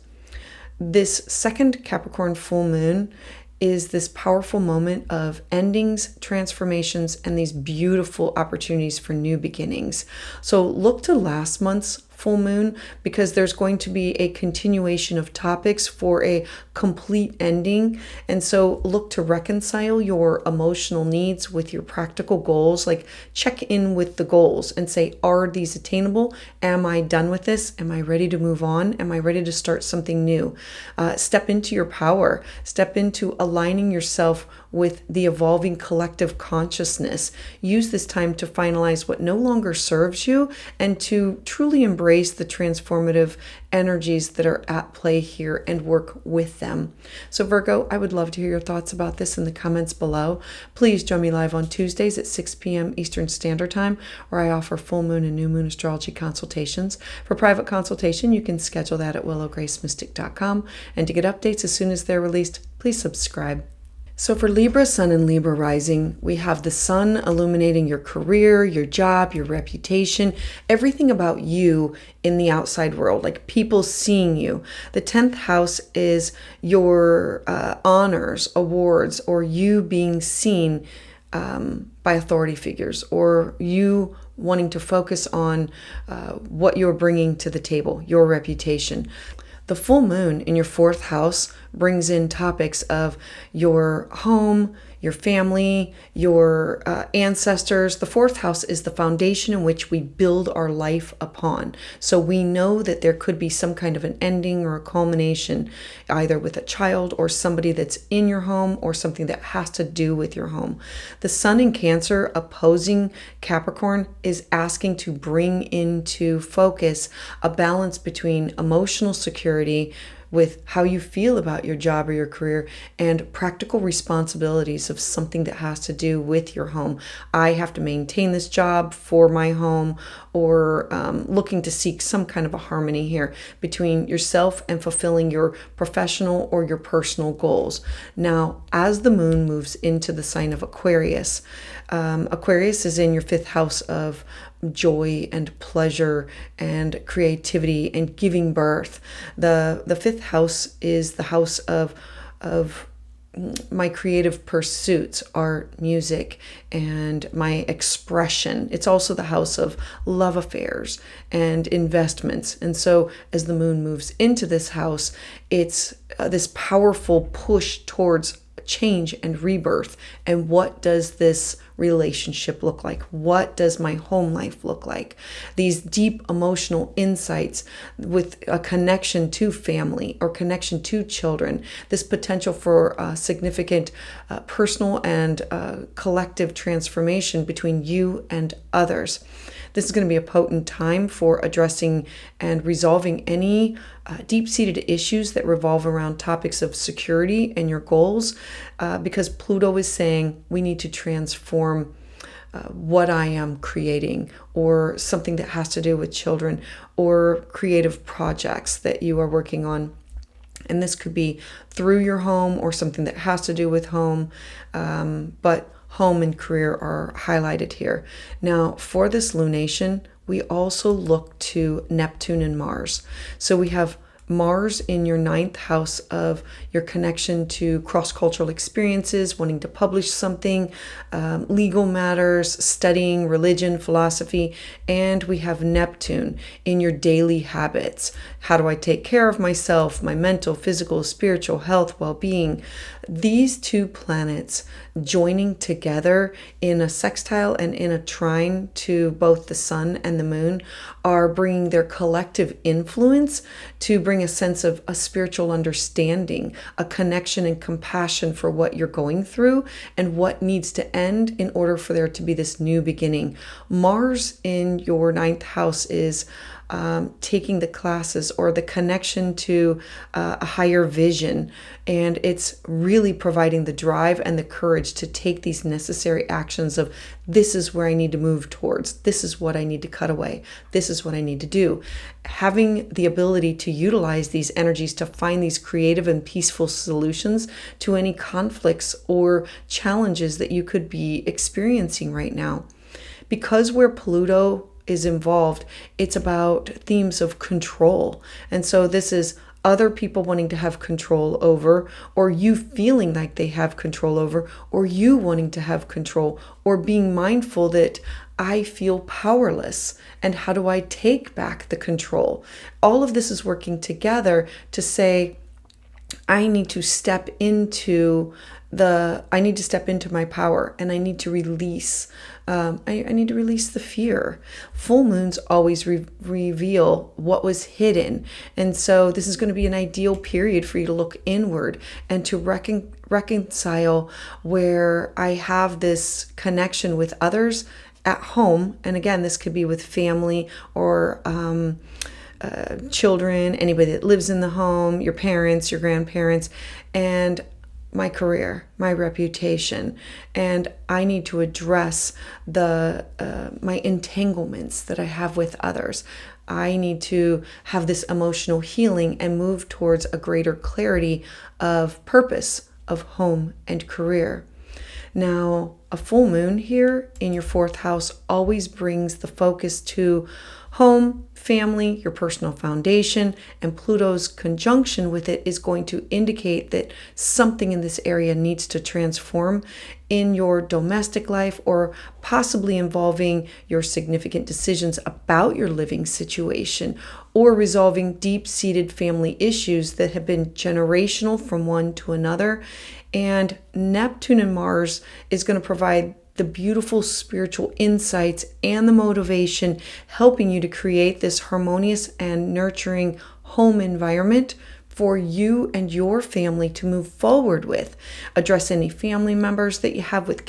This second Capricorn full moon is this powerful moment of endings, transformations, and these beautiful opportunities for new beginnings. So look to last month's full moon, because there's going to be a continuation of topics for a complete ending. And so look to reconcile your emotional needs with your practical goals. Like, check in with the goals and say, are these attainable? Am I done with this? Am I ready to move on? Am I ready to start something new? Step into your power. Step into aligning yourself with the evolving collective consciousness. Use this time to finalize what no longer serves you and to truly embrace the transformative energies that are at play here and work with them. So Virgo, I would love to hear your thoughts about this in the comments below. Please join me live on Tuesdays at 6 p.m. Eastern Standard Time, where I offer full moon and new moon astrology consultations. For private consultation, you can schedule that at willowgracemystic.com. And to get updates as soon as they're released, please subscribe. So for Libra Sun and Libra Rising, we have the Sun illuminating your career, your job, your reputation, everything about you in the outside world, like people seeing you. The 10th house is your honors, awards, or you being seen by authority figures, or you wanting to focus on what you're bringing to the table, your reputation. The full moon in your 4th house brings in topics of your home, your family, your ancestors. The 4th house is the foundation in which we build our life upon. So we know that there could be some kind of an ending or a culmination, either with a child or somebody that's in your home or something that has to do with your home. The Sun in Cancer opposing Capricorn is asking to bring into focus a balance between emotional security, with how you feel about your job or your career, and practical responsibilities of something that has to do with your home. I have to maintain this job for my home, or looking to seek some kind of a harmony here between yourself and fulfilling your professional or your personal goals. Now, as the moon moves into the sign of Aquarius, Aquarius is in your fifth house of joy and pleasure and creativity and giving birth. The fifth house is the house of my creative pursuits, art, music, and my expression. It's also the house of love affairs and investments. And so as the moon moves into this house, it's this powerful push towards change and rebirth. And what does this relationship look like? What does my home life look like? These deep emotional insights with a connection to family or connection to children, this potential for significant personal and collective transformation between you and others. This is going to be a potent time for addressing and resolving any deep-seated issues that revolve around topics of security and your goals, because Pluto is saying we need to transform what I am creating, or something that has to do with children or creative projects that you are working on. And this could be through your home or something that has to do with home, but home and career are highlighted here. Now, for this lunation, we also look to Neptune and Mars. So we have Mars in your ninth house of your connection to cross-cultural experiences, wanting to publish something, legal matters, studying religion, philosophy, and we have Neptune in your daily habits. How do I take care of myself, my mental, physical, spiritual health, well-being? These two planets joining together in a sextile and in a trine to both the sun and the moon are bringing their collective influence to bring a sense of a spiritual understanding, a connection and compassion for what you're going through and what needs to end in order for there to be this new beginning. Mars in your ninth house is taking the classes or the connection to a higher vision. And it's really providing the drive and the courage to take these necessary actions of this is where I need to move towards. This is what I need to cut away. This is what I need to do. Having the ability to utilize these energies to find these creative and peaceful solutions to any conflicts or challenges that you could be experiencing right now. Because where Pluto is involved, it's about themes of control. And so this is other people wanting to have control over, or you feeling like they have control over, or you wanting to have control, or being mindful that I feel powerless and how do I take back the control? All of this is working together to say, I need to step into my power, and I need to release. I need to release the fear. Full moons always reveal what was hidden. And so this is going to be an ideal period for you to look inward and to reconcile where I have this connection with others at home. And again, this could be with family or children, anybody that lives in the home, your parents, your grandparents, and my career, my reputation, and I need to address my entanglements that I have with others. I need to have this emotional healing and move towards a greater clarity of purpose of home and career. Now, a full moon here in your fourth house always brings the focus to home, family, your personal foundation, and Pluto's conjunction with it is going to indicate that something in this area needs to transform in your domestic life, or possibly involving your significant decisions about your living situation, or resolving deep-seated family issues that have been generational from one to another. And Neptune and Mars is going to provide the beautiful spiritual insights and the motivation, helping you to create this harmonious and nurturing home environment for you and your family to move forward with. Address any family members that you have with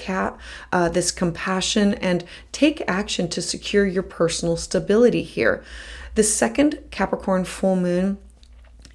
this compassion, and take action to secure your personal stability here. The second Capricorn full moon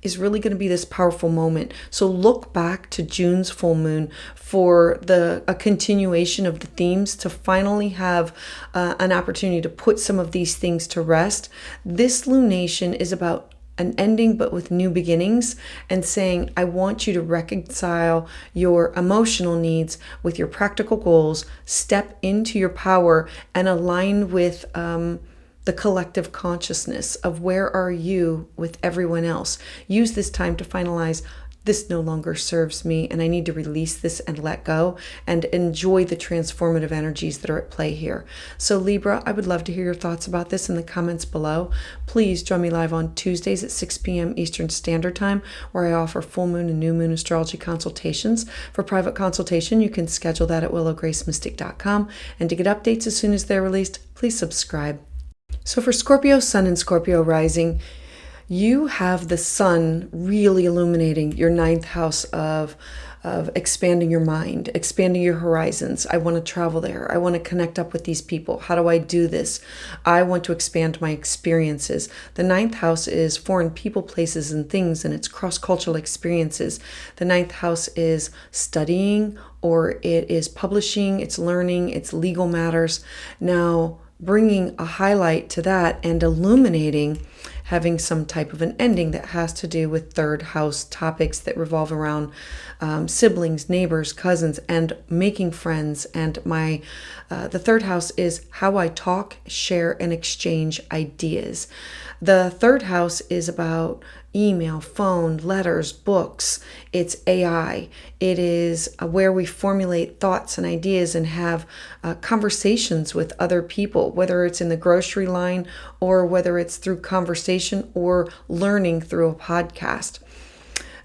is really going to be this powerful moment. So look back to June's full moon for a continuation of the themes, to finally have an opportunity to put some of these things to rest. This lunation is about an ending, but with new beginnings, and saying, I want you to reconcile your emotional needs with your practical goals, step into your power, and align with the collective consciousness of where are you with everyone else. Use this time to finalize, this no longer serves me, and I need to release this and let go and enjoy the transformative energies that are at play here. So Libra, I would love to hear your thoughts about this in the comments below. Please join me live on Tuesdays at 6 p.m. Eastern Standard Time, where I offer full moon and new moon astrology consultations. For private consultation, you can schedule that at willowgracemystic.com. And to get updates as soon as they're released, please subscribe. So for Scorpio Sun and Scorpio Rising, you have the sun really illuminating your ninth house of expanding your mind, expanding your horizons. I want to travel there. I want to connect up with these people. How do I do this? I want to expand my experiences. The ninth house is foreign people, places, and things, and it's cross-cultural experiences. The ninth house is studying, or it is publishing, it's learning, it's legal matters. Now, bringing a highlight to that and illuminating, having some type of an ending that has to do with third house topics that revolve around siblings, neighbors, cousins, and making friends. And the third house is how I talk, share, and exchange ideas. The third house is about email, phone, letters, books. It's AI. It is where we formulate thoughts and ideas and have conversations with other people, whether it's in the grocery line or whether it's through conversation or learning through a podcast.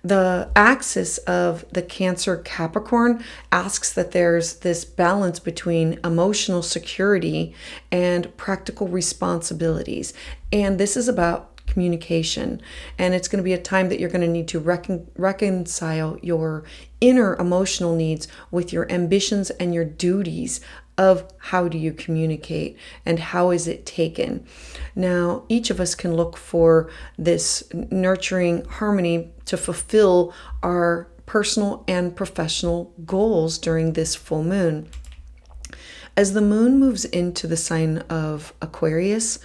The axis of the Cancer Capricorn asks that there's this balance between emotional security and practical responsibilities. And this is about communication. And it's going to be a time that you're going to need to reconcile your inner emotional needs with your ambitions and your duties of how do you communicate and how is it taken. Now, each of us can look for this nurturing harmony to fulfill our personal and professional goals during this full moon. As the moon moves into the sign of Aquarius,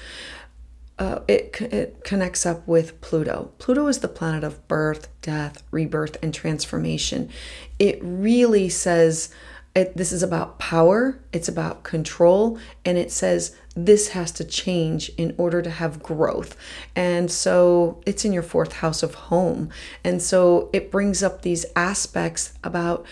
it connects up with Pluto. Pluto is the planet of birth, death, rebirth, and transformation. It really says this is about power, it's about control, and it says this has to change in order to have growth. And so it's in your fourth house of home. And so it brings up these aspects about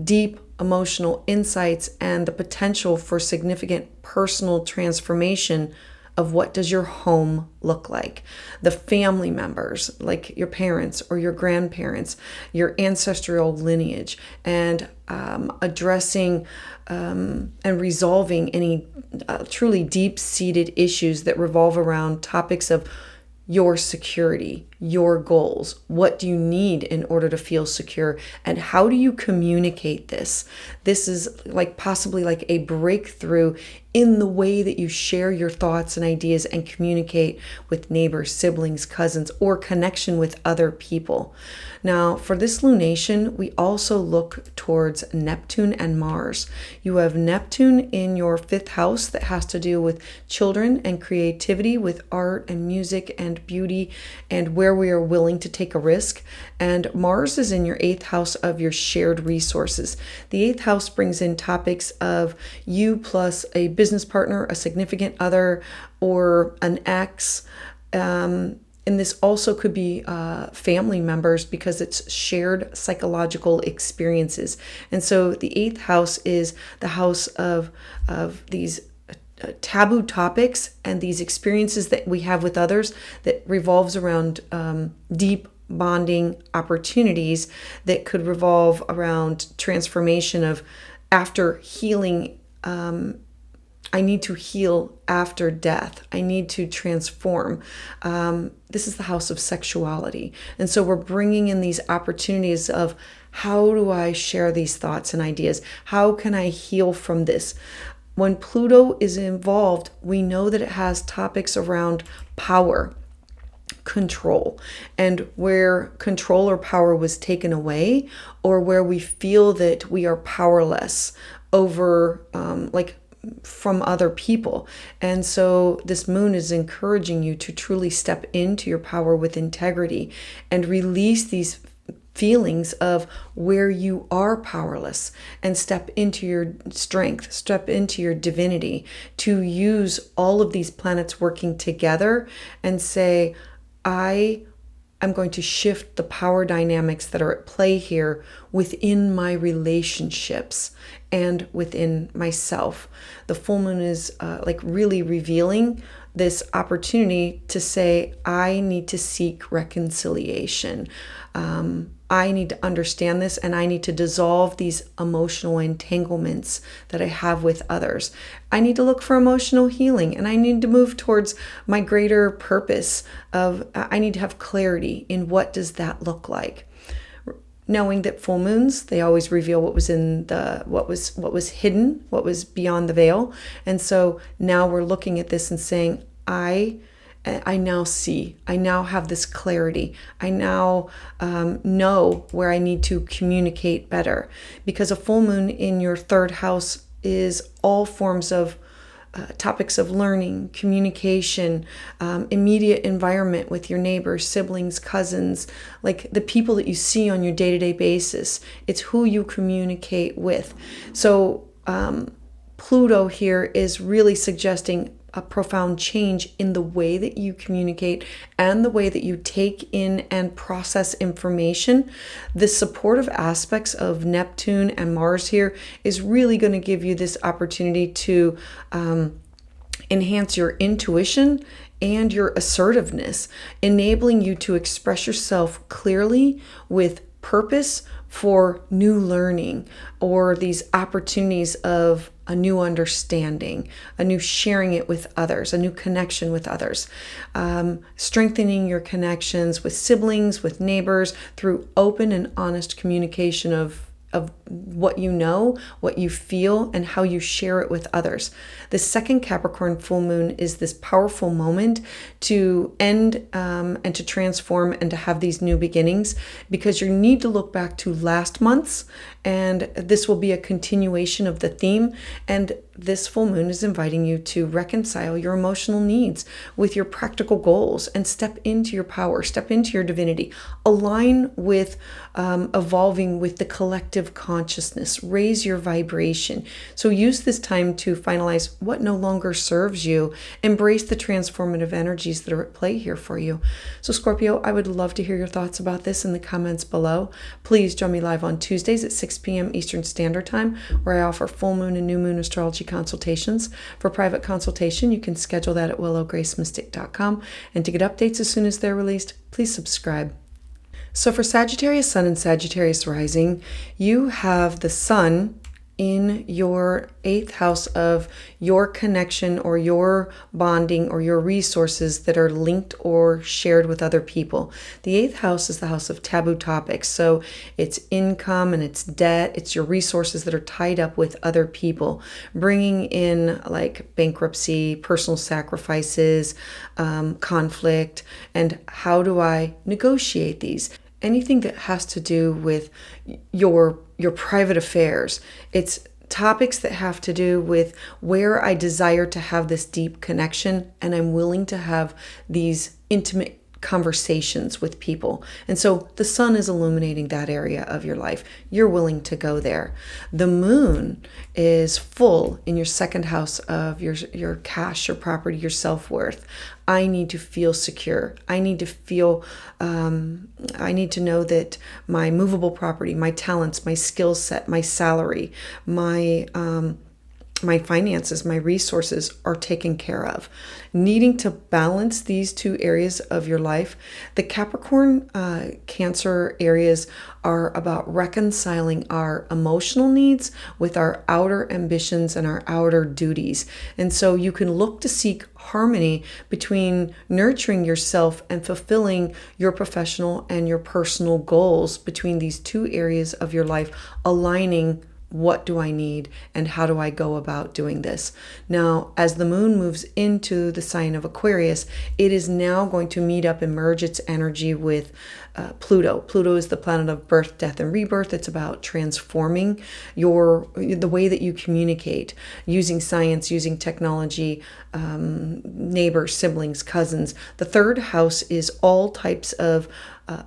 deep emotional insights and the potential for significant personal transformation of what does your home look like. The family members, like your parents or your grandparents, your ancestral lineage, and addressing and resolving any truly deep-seated issues that revolve around topics of your security, your goals. What do you need in order to feel secure? And how do you communicate this? This is possibly like a breakthrough in the way that you share your thoughts and ideas and communicate with neighbors, siblings, cousins, or connection with other people. Now, for this lunation, we also look towards Neptune and Mars. You have Neptune in your fifth house that has to do with children and creativity, with art and music and beauty, and where we are willing to take a risk. And Mars is in your eighth house of your shared resources. The eighth house brings in topics of you plus a business partner, a significant other, or an ex. And this also could be family members because it's shared psychological experiences. And so the eighth house is the house of these taboo topics and these experiences that we have with others that revolves around deep bonding opportunities that could revolve around transformation of after healing. I need to heal after death. I need to transform. This is the house of sexuality. And so we're bringing in these opportunities of how do I share these thoughts and ideas? How can I heal from this? When Pluto is involved, we know that it has topics around power. control, and where control or power was taken away, or where we feel that we are powerless over from other people. And so this moon is encouraging you to truly step into your power with integrity and release these feelings of where you are powerless, and step into your strength, step into your divinity, to use all of these planets working together and say, I'm going to shift the power dynamics that are at play here within my relationships and within myself. The full moon is really revealing this opportunity to say, I need to seek reconciliation. I need to understand this, and I need to dissolve these emotional entanglements that I have with others. I need to look for emotional healing, and I need to move towards my greater purpose of, I need to have clarity in what does that look like. Knowing that full moons, they always reveal what was in what was hidden, what was beyond the veil. And so now we're looking at this and saying, I now see, I now have this clarity. I now know where I need to communicate better, because a full moon in your third house is all forms of topics of learning, communication, immediate environment with your neighbors, siblings, cousins, like the people that you see on your day-to-day basis. It's who you communicate with. So Pluto here is really suggesting a profound change in the way that you communicate and the way that you take in and process information. The supportive aspects of Neptune and Mars here is really going to give you this opportunity to enhance your intuition and your assertiveness, enabling you to express yourself clearly with purpose for new learning, or these opportunities of a new understanding, a new sharing it with others, a new connection with others, strengthening your connections with siblings, with neighbors, through open and honest communication of what you know, what you feel, and how you share it with others. The second Capricorn full moon is this powerful moment to end and to transform and to have these new beginnings, because you need to look back to last month's, and this will be a continuation of the theme. And this full moon is inviting you to reconcile your emotional needs with your practical goals and step into your power, step into your divinity, align with evolving with the collective consciousness, raise your vibration. So use this time to finalize what no longer serves you, embrace the transformative energies that are at play here for you. So Scorpio, I would love to hear your thoughts about this in the comments below. Please join me live on Tuesdays at 6 p.m. Eastern Standard Time, where I offer full moon and new moon astrology consultations. For private consultation, you can schedule that at willowgracemystic.com. And to get updates as soon as they're released, please subscribe. So for Sagittarius Sun and Sagittarius Rising, you have the Sun in your 8th house of your connection or your bonding or your resources that are linked or shared with other people. The 8th house is the house of taboo topics. So it's income and it's debt. It's your resources that are tied up with other people, bringing in like bankruptcy, personal sacrifices, conflict, and how do I negotiate these? Anything that has to do with your private affairs. It's topics that have to do with where I desire to have this deep connection, and I'm willing to have these intimate conversations with people. And so the sun is illuminating that area of your life. You're willing to go there. The moon is full in your 2nd house of your cash, your property, your self-worth. I need to feel secure. I need to feel, I need to know that my movable property, my talents, my skill set, my salary, my finances, my resources are taken care of. Needing to balance these two areas of your life. The Capricorn Cancer areas are about reconciling our emotional needs with our outer ambitions and our outer duties. And so you can look to seek harmony between nurturing yourself and fulfilling your professional and your personal goals between these two areas of your life, aligning what do I need and how do I go about doing this? Now, as the moon moves into the sign of Aquarius, it is now going to meet up and merge its energy with Pluto. Pluto is the planet of birth, death, and rebirth. It's about transforming the way that you communicate, using science, using technology, neighbors, siblings, cousins. The third house is all types of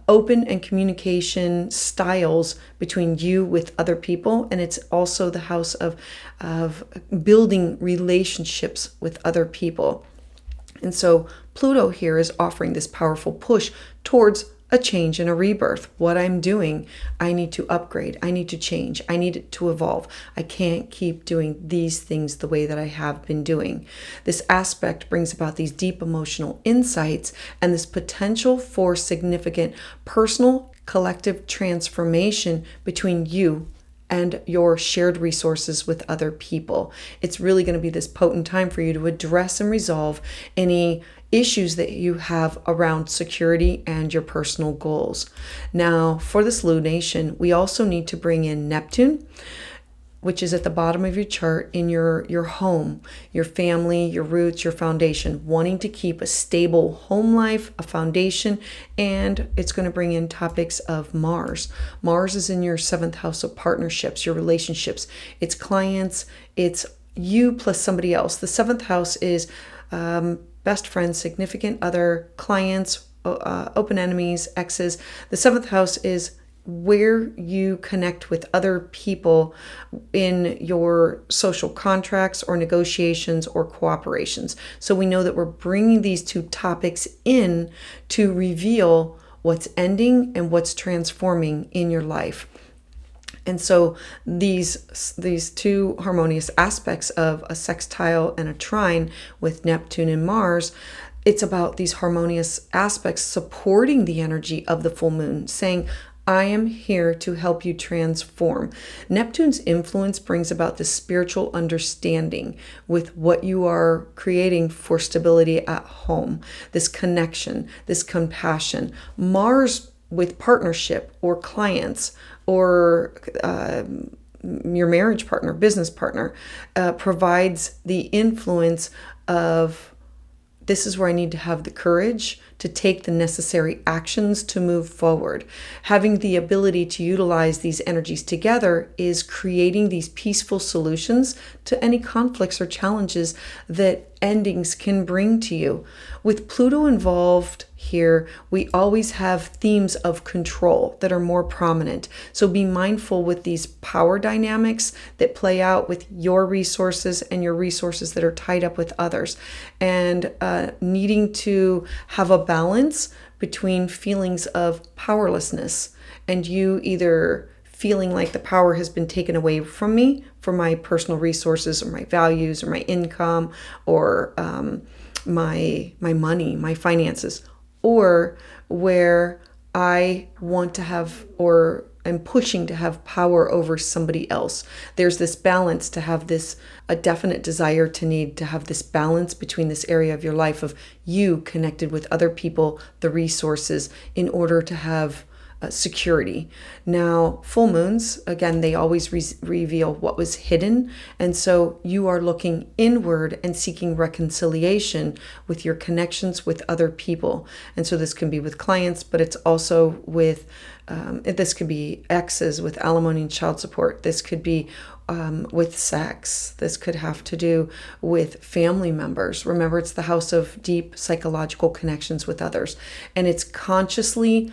open and communication styles between you with other people, and it's also the house of building relationships with other people. And so Pluto here is offering this powerful push towards a change and a rebirth. What I'm doing, I need to upgrade, I need to change, I need it to evolve. I can't keep doing these things the way that I have been doing. This aspect brings about these deep emotional insights and this potential for significant personal, collective transformation between you and your shared resources with other people. It's really going to be this potent time for you to address and resolve any issues that you have around security and your personal goals. Now, for this lunation, we also need to bring in Neptune, which is at the bottom of your chart in your home, your family, your roots, your foundation, wanting to keep a stable home life, a foundation, and it's going to bring in topics of Mars. Mars is in your 7th house of partnerships, your relationships. It's clients, it's you plus somebody else. The 7th house is best friends, significant other, clients, open enemies, exes. The 7th house is where you connect with other people in your social contracts or negotiations or cooperations. So we know that we're bringing these two topics in to reveal what's ending and what's transforming in your life. And so these two harmonious aspects of a sextile and a trine with Neptune and Mars, it's about these harmonious aspects supporting the energy of the full moon, saying, I am here to help you transform. Neptune's influence brings about this spiritual understanding with what you are creating for stability at home, this connection, this compassion. Mars with partnership or clients or your marriage partner, business partner, provides the influence of this is where I need to have the courage to take the necessary actions to move forward. Having the ability to utilize these energies together is creating these peaceful solutions to any conflicts or challenges that endings can bring to you. With Pluto involved here, we always have themes of control that are more prominent. So be mindful with these power dynamics that play out with your resources and your resources that are tied up with others, and needing to have a balance between feelings of powerlessness and you either feeling like the power has been taken away from me for my personal resources or my values or my income or my money, my finances, or where I want to have or I'm pushing to have power over somebody else. There's this balance to have a definite desire to need to have this balance between this area of your life of you connected with other people, the resources, in order to have security. Now, full moons, again, they always reveal what was hidden. And so you are looking inward and seeking reconciliation with your connections with other people. And so this can be with clients, but it's also with, this could be exes with alimony and child support. This could be with sex. This could have to do with family members. Remember, it's the house of deep psychological connections with others. And it's consciously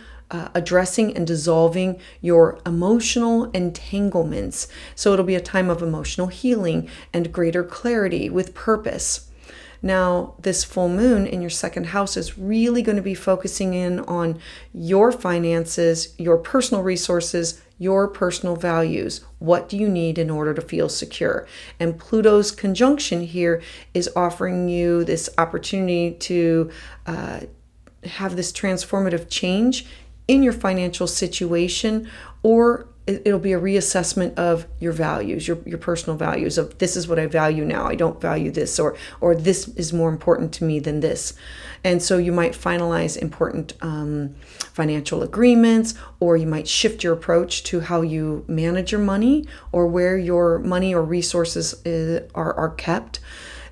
addressing and dissolving your emotional entanglements. So it'll be a time of emotional healing and greater clarity with purpose. Now, this full moon in your 2nd house is really going to be focusing in on your finances, your personal resources, your personal values. What do you need in order to feel secure? And Pluto's conjunction here is offering you this opportunity to have this transformative change in your financial situation or it'll be a reassessment of your values, your personal values of this is what I value now. I don't value this, or this is more important to me than this. And so you might finalize important financial agreements, or you might shift your approach to how you manage your money or where your money or resources are kept.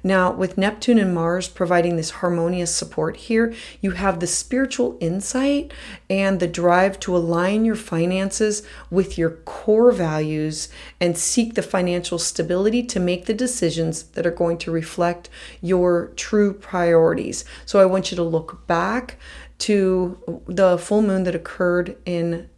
Now, with Neptune and Mars providing this harmonious support here, you have the spiritual insight and the drive to align your finances with your core values and seek the financial stability to make the decisions that are going to reflect your true priorities. So I want you to look back to the full moon that occurred in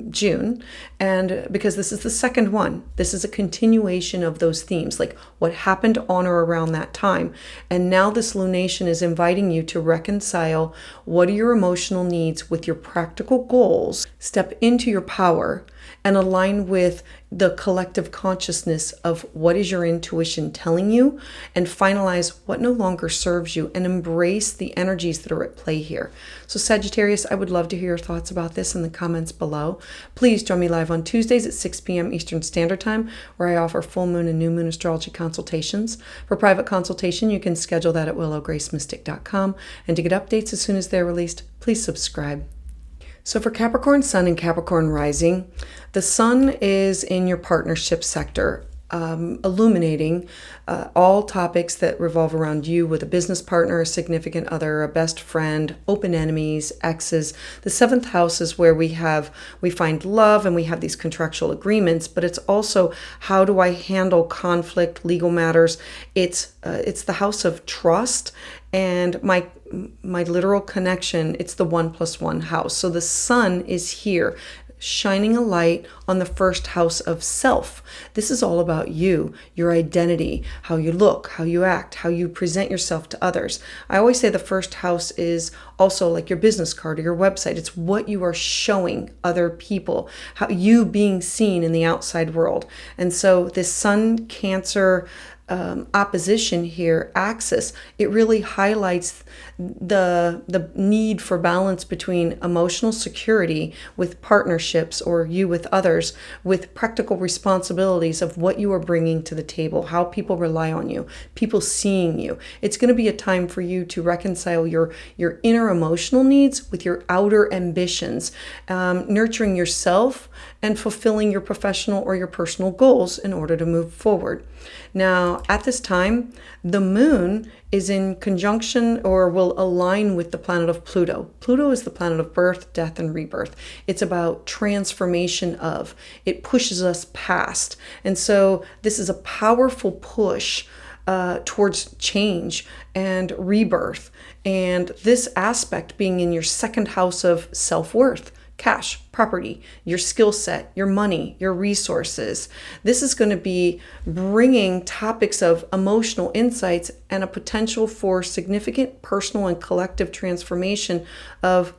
June, and because this is the second one, this is a continuation of those themes, like what happened on or around that time. And now this lunation is inviting you to reconcile what are your emotional needs with your practical goals, step into your power, and align with the collective consciousness of what is your intuition telling you, and finalize what no longer serves you, and embrace the energies that are at play here. So Sagittarius, I would love to hear your thoughts about this in the comments below. Please join me live on Tuesdays at 6 p.m. Eastern Standard Time, where I offer full moon and new moon astrology consultations. For private consultation, you can schedule that at willowgracemystic.com. And to get updates as soon as they're released, please subscribe. So for Capricorn Sun and Capricorn Rising, the Sun is in your partnership sector, illuminating all topics that revolve around you with a business partner, a significant other, a best friend, open enemies, exes. The seventh house is where we find love and we have these contractual agreements, but it's also how do I handle conflict, legal matters. It's the house of trust. And my literal connection, it's the 1+1 house. So the Sun is here, shining a light on the first house of self. This is all about you, your identity, how you look, how you act, how you present yourself to others. I always say the first house is also like your business card or your website. It's what you are showing other people, how you being seen in the outside world. And so this Sun Cancer opposition here, axis, it really highlights the need for balance between emotional security with partnerships or you with others, with practical responsibilities of what you are bringing to the table, how people rely on you, people seeing you. It's going to be a time for you to reconcile your inner emotional needs with your outer ambitions, nurturing yourself and fulfilling your professional or your personal goals in order to move forward. Now, at this time, the moon is in conjunction or will align with the planet of Pluto. Pluto is the planet of birth, death, and rebirth. It's about transformation of. It pushes us past. And so this is a powerful push towards change and rebirth. And this aspect being in your second house of self-worth, cash, property, your skill set, your money, your resources. This is going to be bringing topics of emotional insights and a potential for significant personal and collective transformation of,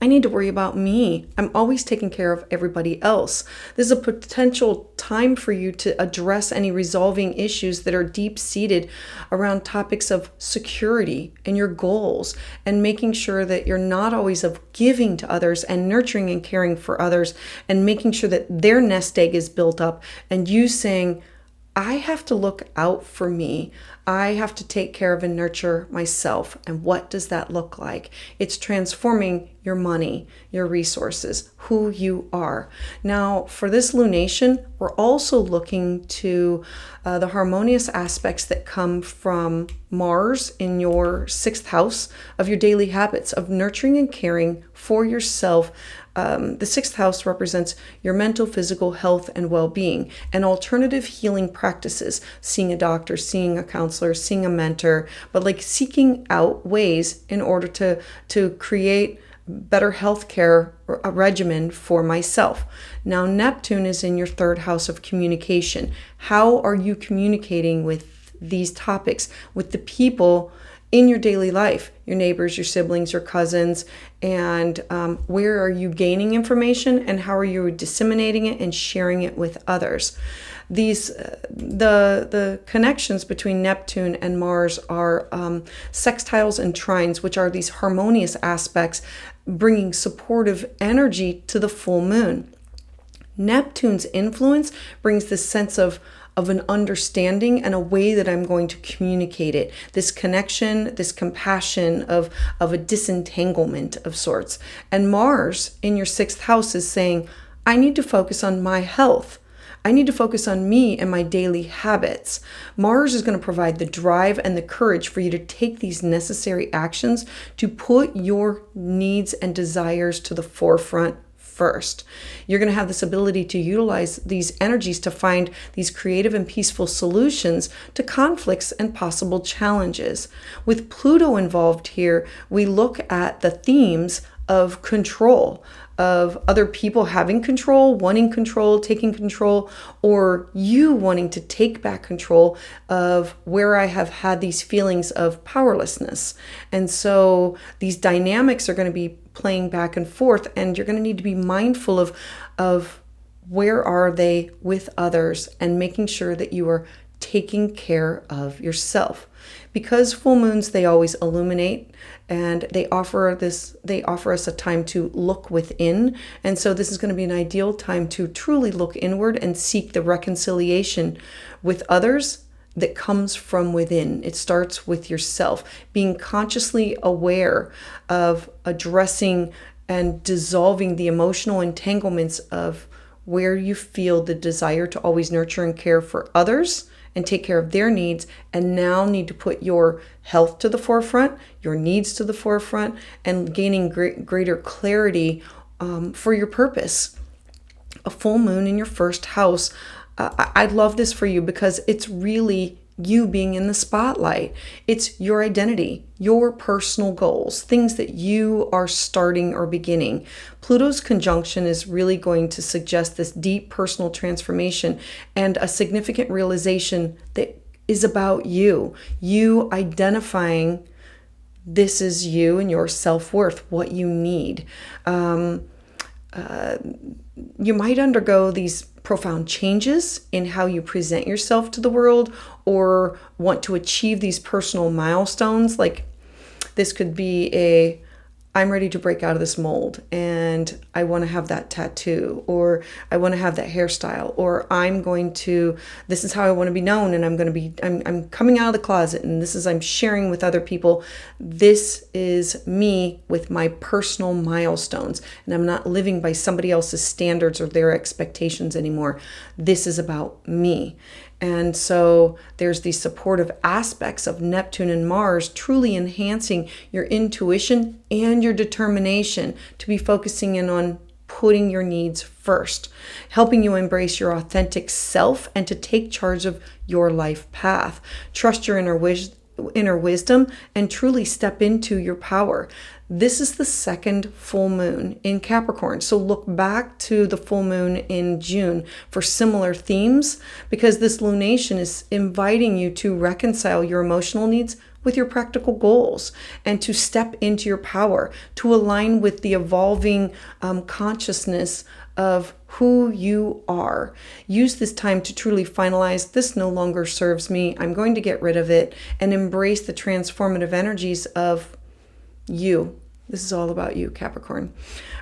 I need to worry about me. I'm always taking care of everybody else. This is a potential time for you to address any resolving issues that are deep-seated around topics of security and your goals, and making sure that you're not always of giving to others and nurturing and caring for others, and making sure that their nest egg is built up, and you saying, I have to look out for me. I have to take care of and nurture myself. And what does that look like? It's transforming your money, your resources, who you are. Now, for this lunation, we're also looking to the harmonious aspects that come from Mars in your sixth house of your daily habits of nurturing and caring for yourself. The sixth house represents your mental, physical health and well-being, and alternative healing practices, seeing a doctor, seeing a counselor, seeing a mentor, but like seeking out ways in order to create better healthcare a regimen for myself. Now, Neptune is in your third house of communication. How are you communicating with these topics, with the people in your daily life, your neighbors, your siblings, your cousins, and where are you gaining information and how are you disseminating it and sharing it with others? These the connections between Neptune and Mars are sextiles and trines, which are these harmonious aspects bringing supportive energy to the full moon. Neptune's influence brings this sense of an understanding and a way that I'm going to communicate it. This connection, this compassion of a disentanglement of sorts. And Mars in your 6th house is saying, I need to focus on my health. I need to focus on me and my daily habits. Mars is going to provide the drive and the courage for you to take these necessary actions to put your needs and desires to the forefront first. You're going to have this ability to utilize these energies to find these creative and peaceful solutions to conflicts and possible challenges. With Pluto involved here, we look at the themes of control, of other people having control, wanting control, taking control, or you wanting to take back control of where I have had these feelings of powerlessness. And so these dynamics are going to be playing back and forth, and you're going to need to be mindful of where are they with others and making sure that you are taking care of yourself. Because full moons, they always illuminate, and they offer us a time to look within. And so this is going to be an ideal time to truly look inward and seek the reconciliation with others that comes from within. It starts with yourself, being consciously aware of addressing and dissolving the emotional entanglements of where you feel the desire to always nurture and care for others and take care of their needs, and now need to put your health to the forefront, your needs to the forefront, and gaining greater clarity for your purpose. A full moon in your 1st house, I love this for you because it's really you being in the spotlight. It's your identity, your personal goals, things that you are starting or beginning. Pluto's conjunction is really going to suggest this deep personal transformation and a significant realization that is about you. You identifying this is you and your self-worth, what you need. You might undergo these profound changes in how you present yourself to the world, or want to achieve these personal milestones. Like this could be I'm ready to break out of this mold and I want to have that tattoo, or I want to have that hairstyle, or this is how I want to be known, and I'm coming out of the closet, and I'm sharing with other people. This is me with my personal milestones, and I'm not living by somebody else's standards or their expectations anymore. This is about me. And so there's these supportive aspects of Neptune and Mars truly enhancing your intuition and your determination to be focusing in on putting your needs first, helping you embrace your authentic self and to take charge of your life path. Trust your inner wisdom and truly step into your power. This is the 2nd full moon in Capricorn. So look back to the full moon in June for similar themes, because this lunation is inviting you to reconcile your emotional needs with your practical goals and to step into your power, to align with the evolving consciousness of who you are. Use this time to truly finalize, this no longer serves me, I'm going to get rid of it, and embrace the transformative energies of you. This is all about you, Capricorn.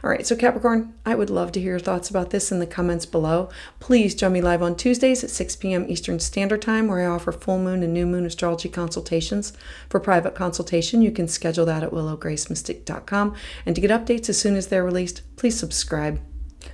All right, so Capricorn, I would love to hear your thoughts about this in the comments below. Please join me live on Tuesdays at 6 p.m. Eastern Standard Time, where I offer full moon and new moon astrology consultations. For private consultation, you can schedule that at willowgracemystic.com. And to get updates as soon as they're released, please subscribe.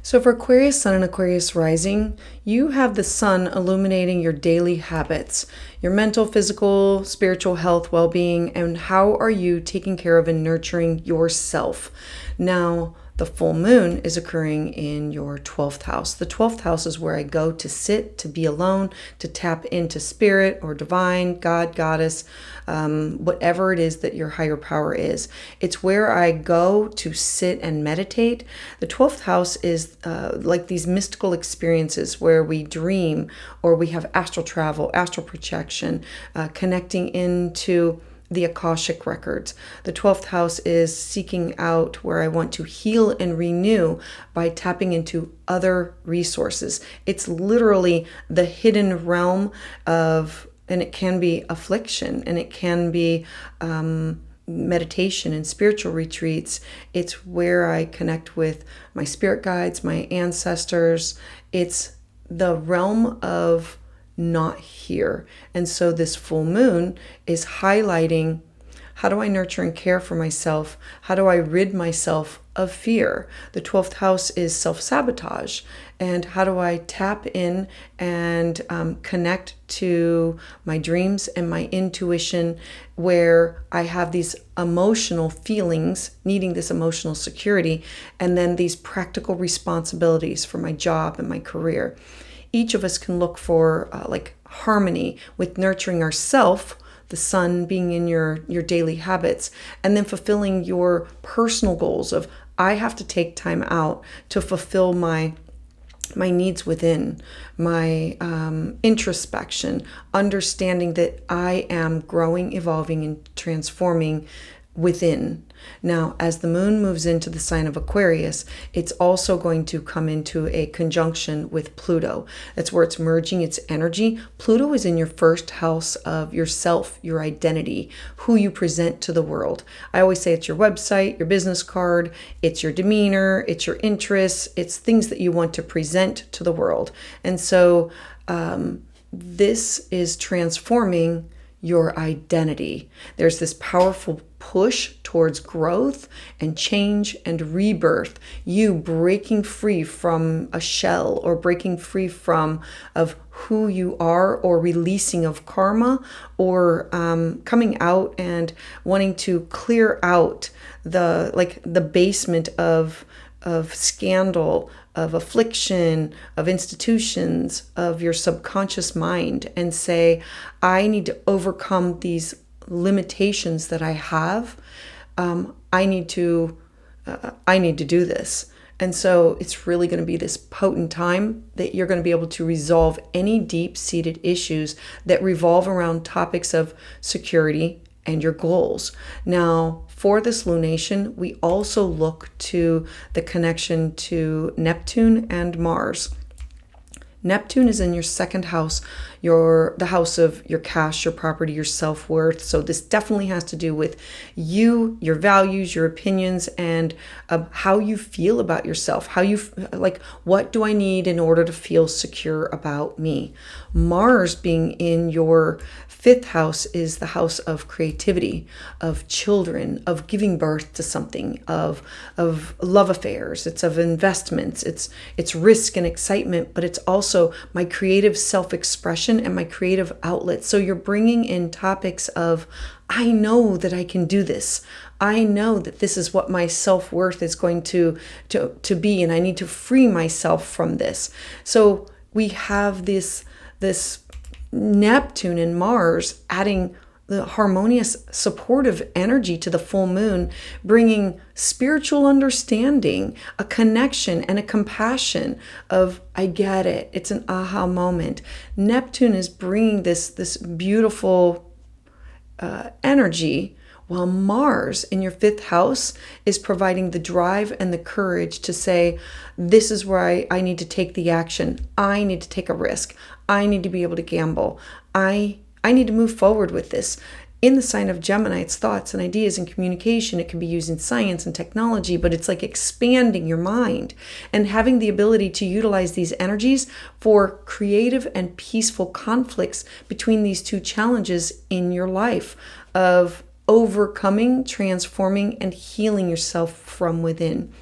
So for Aquarius Sun and Aquarius Rising, you have the sun illuminating your daily habits, your mental, physical, spiritual health, well-being, and how are you taking care of and nurturing yourself. Now, the full moon is occurring in your 12th house. The 12th house is where I go to sit, to be alone, to tap into spirit or divine, God, goddess, whatever it is that your higher power is. It's where I go to sit and meditate. The 12th house is like these mystical experiences where we dream, or we have astral travel, astral projection, connecting into the Akashic records. The 12th house is seeking out where I want to heal and renew by tapping into other resources. It's literally the hidden realm of, and it can be affliction, and it can be meditation and spiritual retreats. It's where I connect with my spirit guides, my ancestors. It's the realm of not here. And so this full moon is highlighting, how do I nurture and care for myself? How do I rid myself of fear? The 12th house is self-sabotage. And how do I tap in and connect to my dreams and my intuition, where I have these emotional feelings, needing this emotional security, and then these practical responsibilities for my job and my career. Each of us can look for harmony with nurturing ourself, the sun being in your daily habits, and then fulfilling your personal goals of, I have to take time out to fulfill my needs within, my introspection, understanding that I am growing, evolving, and transforming within. Now, as the moon moves into the sign of Aquarius, it's also going to come into a conjunction with Pluto. That's where it's merging its energy. Pluto is in your first house of yourself, your identity, who you present to the world. I always say it's your website, your business card, it's your demeanor, it's your interests, it's things that you want to present to the world. And so this is transforming your identity. There's this powerful push towards growth and change and rebirth. You breaking free from a shell, or breaking free from of who you are, or releasing of karma, or coming out and wanting to clear out the basement of scandal, of affliction, of institutions, of your subconscious mind, and say, I need to overcome these limitations that I have. I need to do this. And so it's really going to be this potent time that you're going to be able to resolve any deep-seated issues that revolve around topics of security and your goals. Now, for this lunation, we also look to the connection to Neptune and Mars. Neptune is in your second house, the house of your cash, your property, your self-worth. So this definitely has to do with you, your values, your opinions, and how you feel about yourself. What do I need in order to feel secure about me? Mars being in your fifth house is the house of creativity, of children, of giving birth to something, of love affairs. It's of investments. It's risk and excitement, but it's also my creative self-expression and my creative outlet. So you're bringing in topics of, I know that I can do this. I know that this is what my self-worth is going to be, and I need to free myself from this. So we have this Neptune and Mars adding the harmonious, supportive energy to the full moon, bringing spiritual understanding, a connection, and a compassion of, I get it. It's an aha moment. Neptune is bringing this beautiful energy, while Mars in your fifth house is providing the drive and the courage to say, this is where I need to take the action. I need to take a risk. I need to be able to gamble. I need to move forward with this. In the sign of Gemini, it's thoughts and ideas and communication. It can be used in science and technology, but it's like expanding your mind and having the ability to utilize these energies for creative and peaceful conflicts between these two challenges in your life of overcoming, transforming, and healing yourself from within.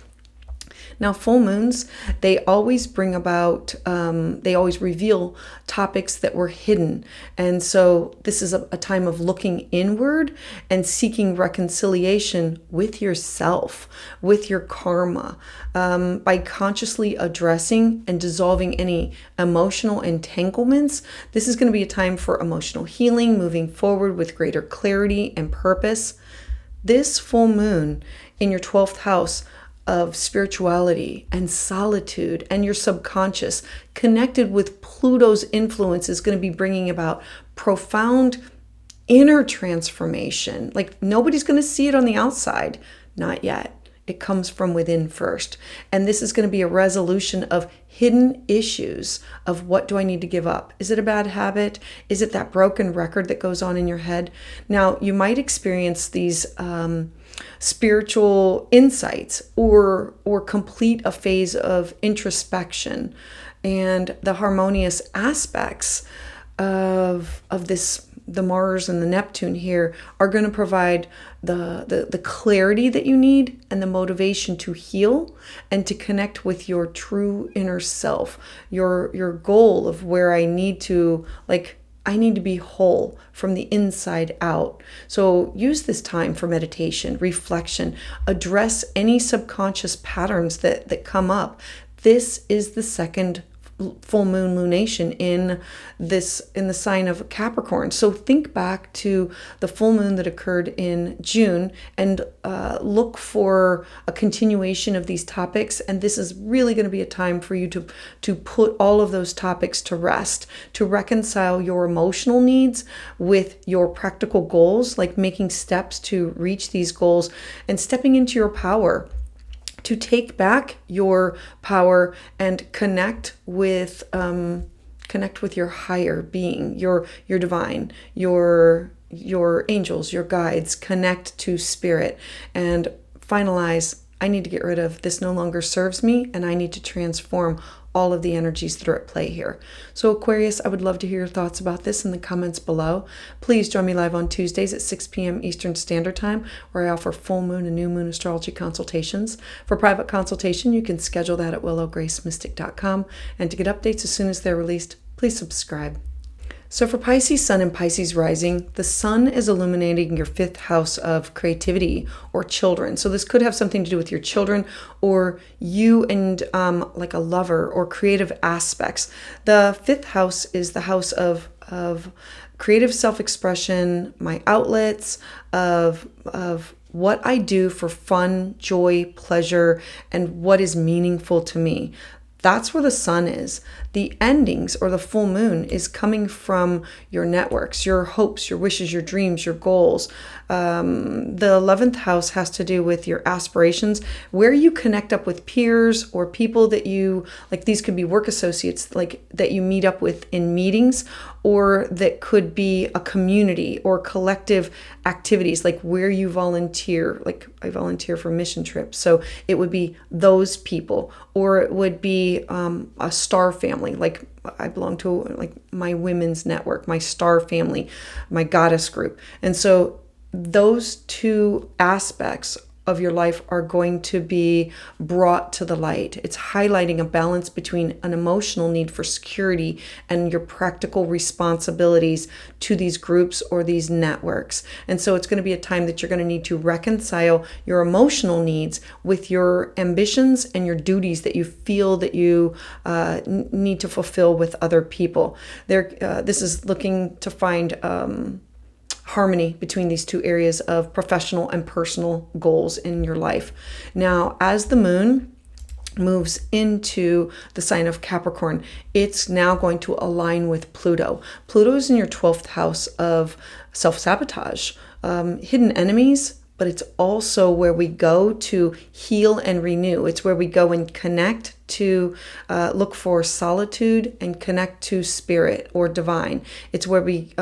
Now, full moons, they always bring about, they always reveal topics that were hidden. And so this is a time of looking inward and seeking reconciliation with yourself, with your karma, by consciously addressing and dissolving any emotional entanglements. This is going to be a time for emotional healing, moving forward with greater clarity and purpose. This full moon in your 12th house of spirituality and solitude and your subconscious, connected with Pluto's influence, is going to be bringing about profound inner transformation. Like, nobody's going to see it on the outside. Not yet. it comes from within first. And this is going to be a resolution of hidden issues of what do I need to give up? Is it a bad habit? Is it that broken record that goes on in your head? Now, you might experience these spiritual insights or complete a phase of introspection, and the harmonious aspects of this, the Mars and the Neptune here, are going to provide the clarity that you need and the motivation to heal and to connect with your true inner self, your goal of where I need to be whole from the inside out. So use this time for meditation, reflection, address any subconscious patterns that come up. This is the second full moon lunation in the sign of Capricorn. So think back to the full moon that occurred in June and look for a continuation of these topics. And this is really going to be a time for you to put all of those topics to rest, to reconcile your emotional needs with your practical goals, like making steps to reach these goals and stepping into your power, to take back your power and connect with your higher being, your divine, your angels, your guides. Connect to spirit and finalize. I need to get rid of this, no longer serves me, and I need to transform all of the energies that are at play here. So Aquarius, I would love to hear your thoughts about this in the comments below. Please join me live on Tuesdays at 6 p.m. Eastern Standard Time, where I offer full moon and new moon astrology consultations. For private consultation, you can schedule that at willowgracemystic.com. And to get updates as soon as they're released, please subscribe. So for Pisces Sun and Pisces Rising, the Sun is illuminating your 5th house of creativity or children. So this could have something to do with your children or you and like a lover or creative aspects. The 5th house is the house of creative self-expression, my outlets, of what I do for fun, joy, pleasure, and what is meaningful to me. That's where the Sun is. The endings or the full moon is coming from your networks, your hopes, your wishes, your dreams, your goals. The 11th house has to do with your aspirations, where you connect up with peers or people that you, like these could be work associates, like that you meet up with in meetings, or that could be a community or collective activities, like where you volunteer. Like I volunteer for mission trips. So it would be those people, or it would be a star family. Like I belong to like my women's network, my star family, my goddess group. And so those two aspects of your life are going to be brought to the light. It's highlighting a balance between an emotional need for security and your practical responsibilities to these groups or these networks. And so it's going to be a time that you're going to need to reconcile your emotional needs with your ambitions and your duties that you feel that you need to fulfill with other people. This is looking to find harmony between these two areas of professional and personal goals in your life. Now, as the moon moves into the sign of Capricorn, it's now going to align with Pluto. Pluto is in your 12th house of self-sabotage, hidden enemies, but it's also where we go to heal and renew. It's where we go and connect to look for solitude and connect to spirit or divine. It's where we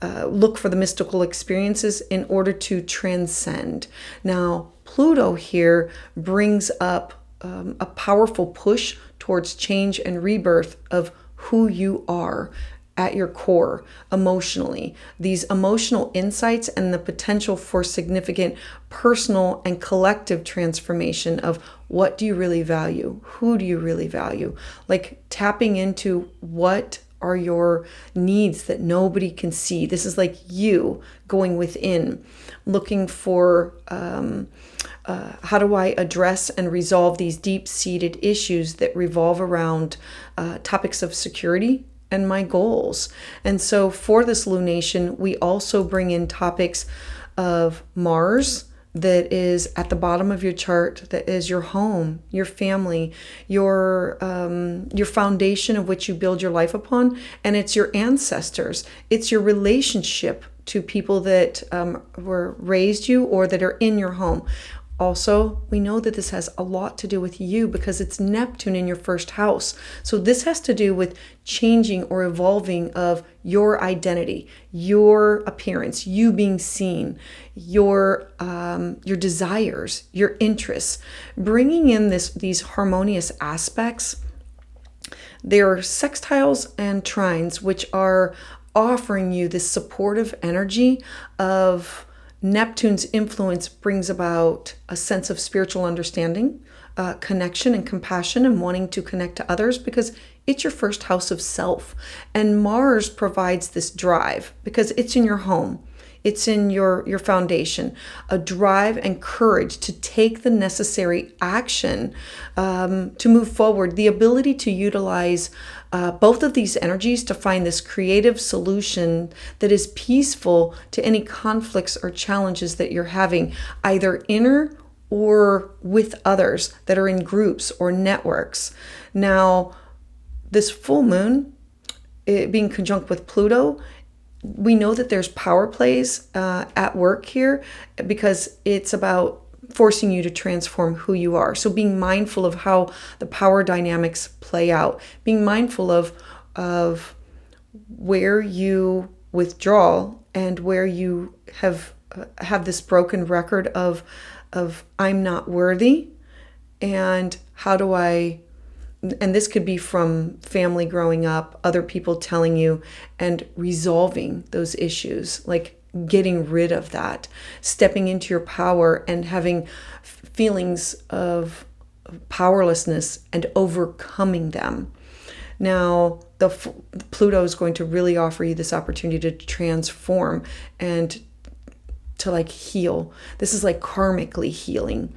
look for the mystical experiences in order to transcend. Now, Pluto here brings up a powerful push towards change and rebirth of who you are at your core emotionally. These emotional insights and the potential for significant personal and collective transformation of what do you really value? Who do you really value? Like tapping into what are your needs that nobody can see. This is like you going within, looking for how do I address and resolve these deep-seated issues that revolve around topics of security and my goals. And so for this lunation, we also bring in topics of Mars that is at the bottom of your chart, that is your home, your family, your foundation of which you build your life upon, and it's your ancestors. It's your relationship to people that were raised you or that are in your home. Also, we know that this has a lot to do with you because it's Neptune in your first house. So this has to do with changing or evolving of your identity, your appearance, you being seen, your desires, your interests, bringing in these harmonious aspects. There are sextiles and trines, which are offering you this supportive energy of Neptune's influence brings about a sense of spiritual understanding, connection and compassion, and wanting to connect to others because it's your first house of self. And Mars provides this drive because it's in your home. It's in your foundation, a drive and courage to take the necessary action to move forward, the ability to utilize both of these energies to find this creative solution that is peaceful to any conflicts or challenges that you're having, either inner or with others that are in groups or networks. Now, this full moon, it being conjunct with Pluto, we know that there's power plays at work here because it's about forcing you to transform who you are. So being mindful of how the power dynamics play out, being mindful of where you withdraw and where you have this broken record of I'm not worthy, and how do I, and this could be from family growing up, other people telling you, and resolving those issues, like getting rid of that, stepping into your power and having feelings of powerlessness and overcoming them. Now, Pluto is going to really offer you this opportunity to transform and to heal. This is like karmically healing.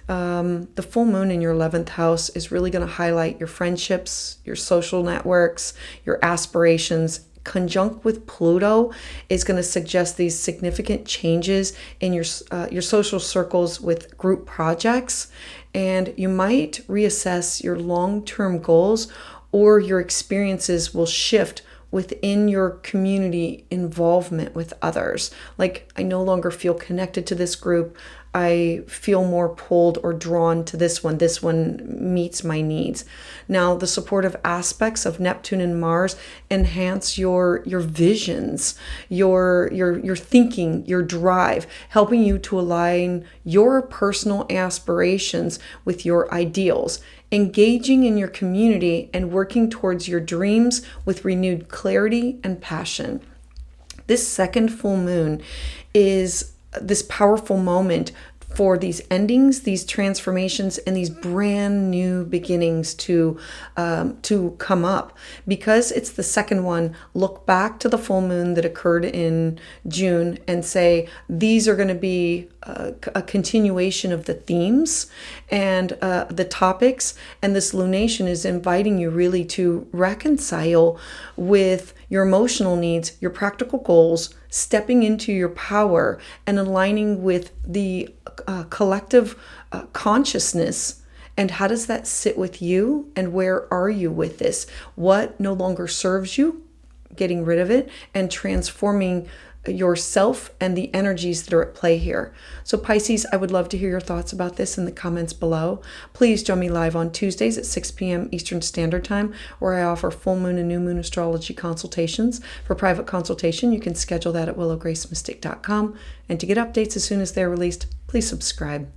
The full moon in your 11th house is really going to highlight your friendships, your social networks, your aspirations. Conjunct with Pluto is going to suggest these significant changes in your social circles with group projects, and you might reassess your long-term goals, or your experiences will shift within your community involvement with others. Like, I no longer feel connected to this group. I feel more pulled or drawn to this one. This one meets my needs. Now, the supportive aspects of Neptune and Mars enhance your visions, your thinking, your drive, helping you to align your personal aspirations with your ideals, engaging in your community and working towards your dreams with renewed clarity and passion. This second full moon is this powerful moment for these endings, these transformations, and these brand new beginnings to come up. Because it's the second one, look back to the full moon that occurred in June and say, these are going to be a continuation of the themes and the topics. And this lunation is inviting you really to reconcile with your emotional needs, your practical goals, stepping into your power and aligning with the collective consciousness. And how does that sit with you? And where are you with this? What no longer serves you? Getting rid of it and transforming yourself and the energies that are at play here. So Pisces, I would love to hear your thoughts about this in the comments below. Please join me live on Tuesdays at 6 p.m. Eastern Standard Time, where I offer full moon and new moon astrology consultations. For private consultation, you can schedule that at willowgracemystic.com. And to get updates as soon as they're released, please subscribe.